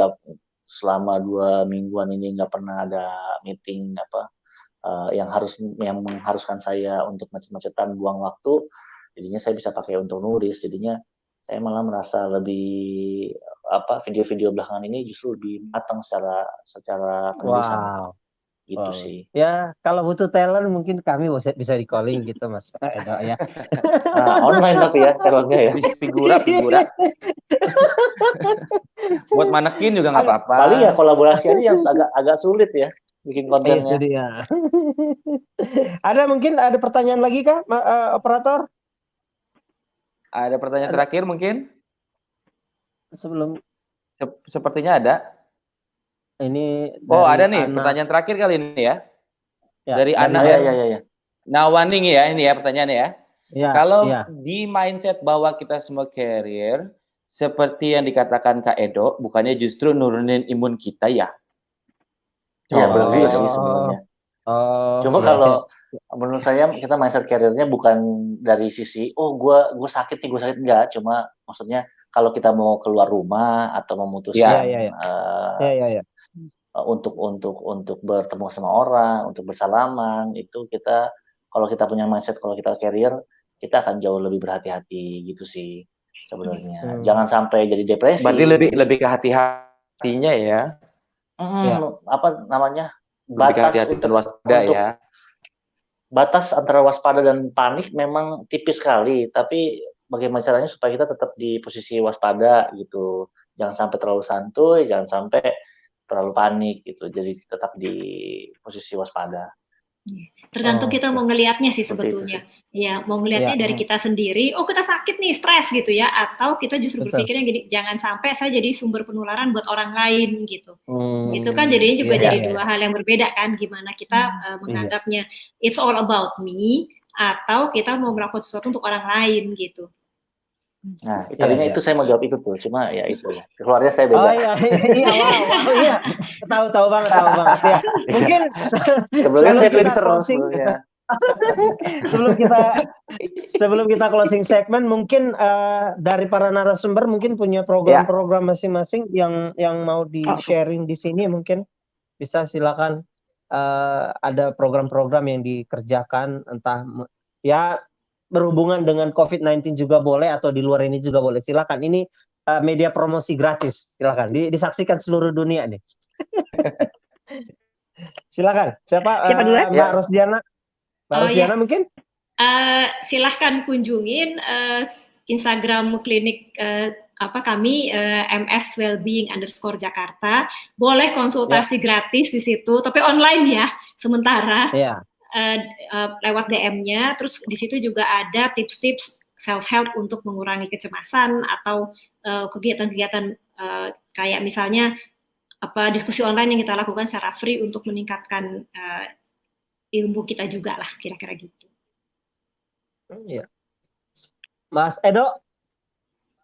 selama 2 mingguan ini nggak pernah ada meeting yang mengharuskan saya untuk macet-macetan buang waktu. Jadinya saya bisa pakai untuk nulis. Jadinya saya malah merasa lebih video-video belakangan ini justru lebih matang secara penulisan. Gitu sih. Ya, kalau butuh talent mungkin kami bisa di calling gitu Mas Edo ya. Online tapi ya talentnya ya. Figura. Buat manekin juga nggak apa-apa. Paling ya kolaborasi aja yang agak sulit ya bikin kontennya. Itu dia. Mungkin ada pertanyaan lagi kah, operator? Ada pertanyaan terakhir mungkin? Sepertinya ada. Ini ada nih pertanyaan terakhir kali ini ya. Dari Ana Nawaning ya ini ya pertanyaannya ya. Kalau di mindset bahwa kita semua carrier seperti yang dikatakan Kak Edo, bukannya justru nurunin imun kita ya? Iya benar juga sih sebenarnya. Cuma kalau menurut saya kita mindset carrier-nya bukan dari sisi gue sakit enggak, cuma maksudnya kalau kita mau keluar rumah atau memutuskan untuk bertemu sama orang, untuk bersalaman, itu kita kalau kita punya mindset kalau kita carrier, kita akan jauh lebih berhati-hati gitu sih sebenarnya. Jangan sampai jadi depresi. Berarti lebih ke hati-hatinya ya. Apa namanya? Batas antara waspada dan panik memang tipis sekali, tapi bagaimana caranya supaya kita tetap di posisi waspada gitu. Jangan sampai terlalu santuy, jangan sampai terlalu panik gitu. Jadi tetap di posisi waspada. Tergantung kita mau ngelihatnya sih sebetulnya. Ya, mau ngelihatnya dari kita sendiri, kita sakit nih, stres gitu ya, atau kita justru berpikirnya gini, jangan sampai saya jadi sumber penularan buat orang lain gitu. Itu kan jadinya juga jadi dua hal yang berbeda kan, gimana kita menganggapnya it's all about me atau kita mau melakukan sesuatu untuk orang lain gitu. Nah, tadinya itu saya mau jawab itu tuh, cuma ya itu ya. Keluarnya saya beda. Iya. Tahu banget ya. Mungkin sebelumnya saya closing. Sebelum kita closing segmen, mungkin dari para narasumber mungkin punya program-program masing-masing yang mau di-sharing di sini, mungkin bisa silakan. Ada program-program yang dikerjakan entah ya berhubungan dengan COVID-19 juga boleh atau di luar ini juga boleh. Silakan, ini media promosi gratis. Silakan disaksikan seluruh dunia nih. Silakan. Siapa duluan? Mbak Rosdiana? Mbak Rosdiana ya. mungkin? Silahkan kunjungin Instagram klinik kami MS Wellbeing_Jakarta. Boleh konsultasi gratis di situ, tapi online ya sementara. Lewat DM-nya. Terus di situ juga ada tips-tips self help untuk mengurangi kecemasan atau kegiatan-kegiatan kayak misalnya diskusi online yang kita lakukan secara free untuk meningkatkan ilmu kita juga lah, kira-kira gitu. Iya. Mas Edo?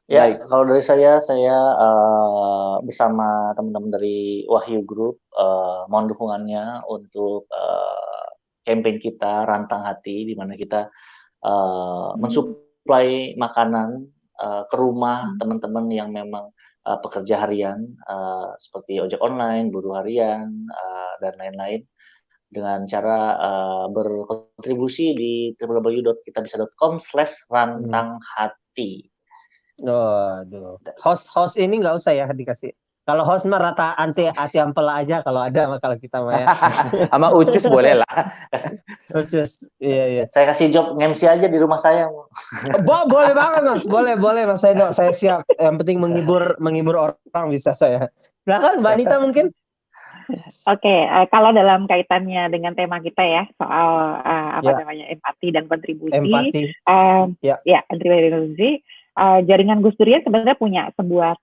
Ya, kalau dari saya bersama teman-teman dari Wahyu Group mohon dukungannya untuk campaign kita Rantang Hati, di mana kita mensuplai makanan ke rumah teman-teman yang memang pekerja harian seperti ojek online, buruh harian, dan lain-lain, dengan cara berkontribusi di www.kitabisa.com/rantanghati. Aduh. Host ini nggak usah ya dikasih. Kalau host mah rata anti ampela aja kalau ada, kalau kita mah ya. Sama Ucus boleh lah. Ucus, iya. Saya kasih job MC aja di rumah saya. Boleh banget Mas, boleh Mas Edo, saya siap. Yang penting menghibur orang bisa saya. Silakan Mbak Anita mungkin. Oke, kalau dalam kaitannya dengan tema kita ya soal empati dan kontribusi. Empati. Kontribusi. Jaringan Gus Durian sebenarnya punya sebuah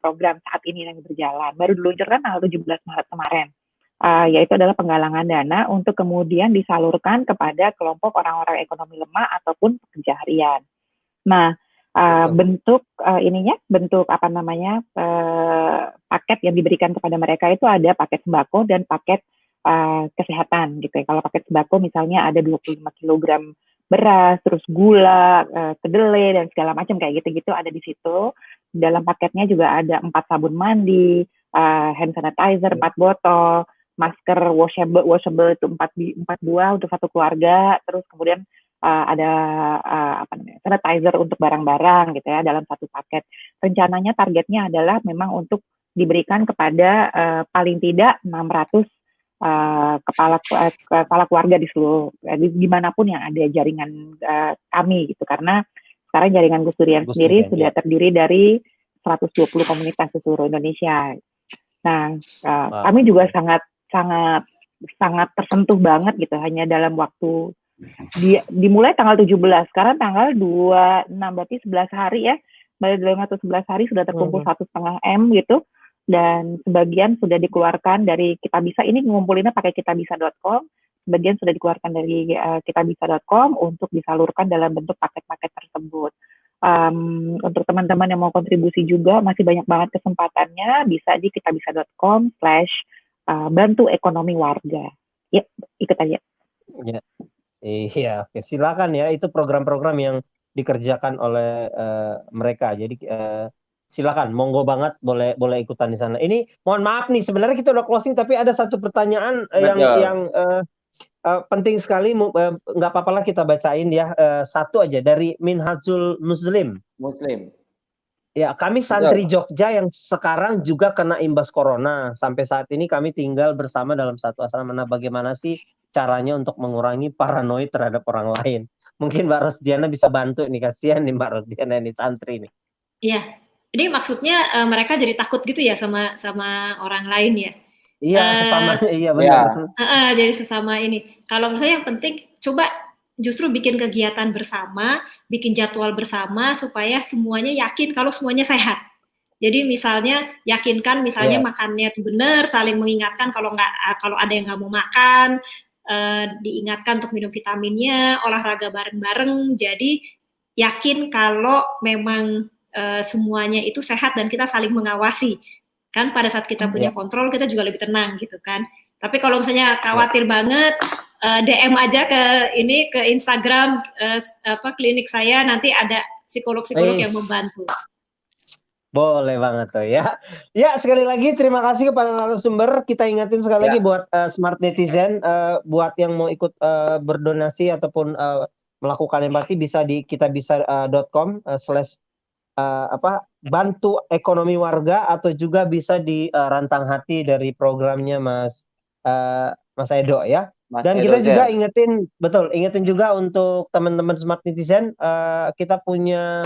program saat ini yang berjalan. Baru diluncurkan tanggal 17 Maret kemarin. Yaitu adalah penggalangan dana untuk kemudian disalurkan kepada kelompok orang-orang ekonomi lemah ataupun pekerja harian. Nah, bentuk paket yang diberikan kepada mereka itu ada paket sembako dan paket kesehatan gitu ya. Kalau paket sembako misalnya ada 25 kg beras, terus gula, kedelai dan segala macam kayak gitu-gitu ada di situ. Dalam paketnya juga ada 4 sabun mandi, hand sanitizer 4 botol, masker washable itu 4 buah untuk satu keluarga, terus kemudian ada sanitizer untuk barang-barang gitu ya dalam satu paket. Rencananya targetnya adalah memang untuk diberikan kepada paling tidak 600 kepala keluarga di seluruh dimanapun yang ada jaringan kami gitu, karena sekarang jaringan Gus Durian sendiri sudah terdiri dari 120 komunitas di seluruh Indonesia. Nah, kami juga sangat tersentuh banget gitu, hanya dalam waktu dimulai tanggal 17, sekarang tanggal 26, berarti 11 hari ya, dalam waktu 11 hari sudah terkumpul 1,5 M gitu. Dan sebagian sudah dikeluarkan dari Kitabisa, ini ngumpulinnya pakai kitabisa.com, sebagian sudah dikeluarkan dari kitabisa.com untuk disalurkan dalam bentuk paket-paket tersebut. Untuk teman-teman yang mau kontribusi juga masih banyak banget kesempatannya, bisa di kitabisa.com/bantu ekonomi warga. Ya, ikut aja. Iya, oke, silakan ya, itu program-program yang dikerjakan oleh mereka. Jadi silakan, monggo banget, boleh ikutan di sana. Ini mohon maaf nih, sebenarnya kita udah closing tapi ada satu pertanyaan yang penting sekali, nggak apa-apa lah kita bacain ya, satu aja dari Minhajul Muslim. Ya, kami santri Jogja yang sekarang juga kena imbas corona. Sampai saat ini kami tinggal bersama dalam satu asrama. Nah, bagaimana sih caranya untuk mengurangi paranoid terhadap orang lain? Mungkin Mbak Rosdiana bisa bantu nih, kasihan nih Mbak Rosdiana ini santri nih. Iya. Jadi maksudnya mereka jadi takut gitu ya sama orang lain ya? Iya, sesama, iya benar. Jadi sesama ini. Kalau misalnya yang penting coba justru bikin kegiatan bersama, bikin jadwal bersama supaya semuanya yakin kalau semuanya sehat. Jadi misalnya yakinkan misalnya makannya itu benar, saling mengingatkan kalau ada yang nggak mau makan, diingatkan untuk minum vitaminnya, olahraga bareng-bareng. Jadi yakin kalau memang semuanya itu sehat dan kita saling mengawasi. Kan pada saat kita punya kontrol, kita juga lebih tenang gitu kan. Tapi kalau misalnya khawatir banget, DM aja ke Instagram klinik saya, nanti ada psikolog-psikolog yang membantu. Boleh banget tuh ya. Ya, sekali lagi terima kasih kepada narasumber. Kita ingatin sekali lagi buat Smart Netizen, buat yang mau ikut berdonasi ataupun melakukan empati bisa di kitabisa.com/ bantu ekonomi warga, atau juga bisa di Rantang Hati dari programnya Mas Mas Edo ya. Mas Dan Edo kita juga Zen. ingetin juga untuk teman-teman Smart Netizen, kita punya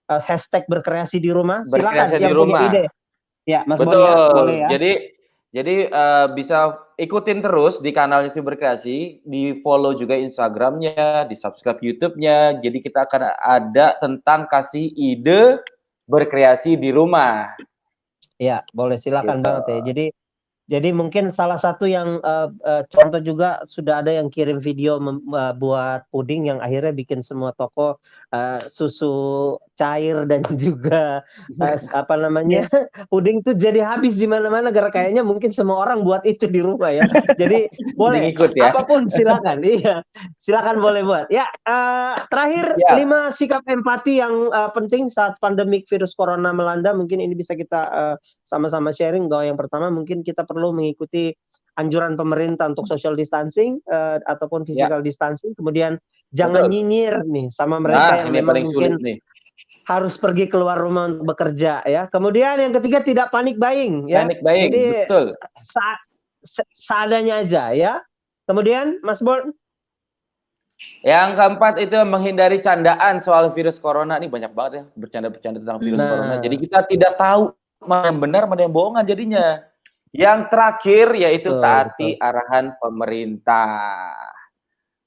hashtag berkreasi di rumah. Silakan Berkreasi di yang punya rumah. ide. Ya, Mas Bon Betul. ya, boleh ya. Jadi bisa ikutin terus di kanalnya si Berkreasi, di follow juga Instagramnya, di subscribe YouTube-nya. Jadi kita akan ada tentang kasih ide berkreasi di rumah. Ya, boleh, silakan Gitu. banget ya. Jadi mungkin salah satu yang contoh juga sudah ada yang kirim video buat puding yang akhirnya bikin semua toko susu cair dan juga apa namanya puding tuh jadi habis di mana-mana gara kayaknya mungkin semua orang buat itu di rumah ya. Jadi boleh Ngikut ya. apapun silakan. Iya. Silakan boleh buat. Ya, terakhir Ya. 5 sikap empati yang penting saat pandemik virus corona melanda, mungkin ini bisa kita sama-sama sharing bahwa yang pertama mungkin kita perlu mengikuti anjuran pemerintah untuk social distancing ataupun physical distancing. Kemudian jangan nyinyir nih sama mereka yang memang mungkin harus pergi keluar rumah untuk bekerja ya. Kemudian yang ketiga tidak panik buying ya. Panik buying, jadi betul. Seadanya aja ya. Kemudian Mas Bon. Yang keempat itu menghindari candaan soal virus corona. Ini banyak banget ya bercanda-bercanda tentang virus corona. Jadi kita tidak tahu mana yang benar, mana yang bohongan jadinya. Yang terakhir yaitu taati arahan pemerintah.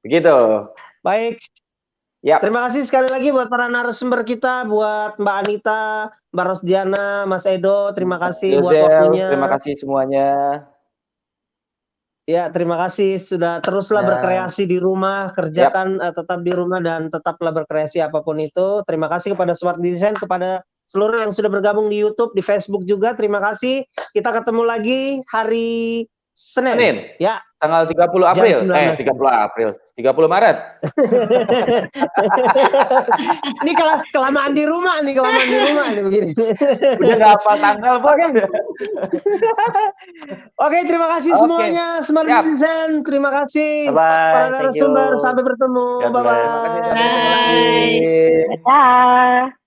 Begitu. Baik. Ya. Terima kasih sekali lagi buat para narasumber kita, buat Mbak Anita, Mbak Rosdiana, Mas Edo, terima kasih buat waktunya. Terima kasih semuanya. Ya, terima kasih sudah teruslah berkreasi di rumah, kerjakan tetap di rumah dan tetaplah berkreasi apapun itu. Terima kasih kepada Smart Design, kepada seluruh yang sudah bergabung di YouTube, di Facebook juga. Terima kasih. Kita ketemu lagi hari Senin. Ya. Tanggal 30 April. 30 April. 30 Maret. Ini kelamaan di rumah nih begini. Udah nggak hafal tanggal, Bos. Oke, terima kasih semuanya. Smart Design, terima kasih. Para narasumber, sampai bertemu. Bye-bye. Bye.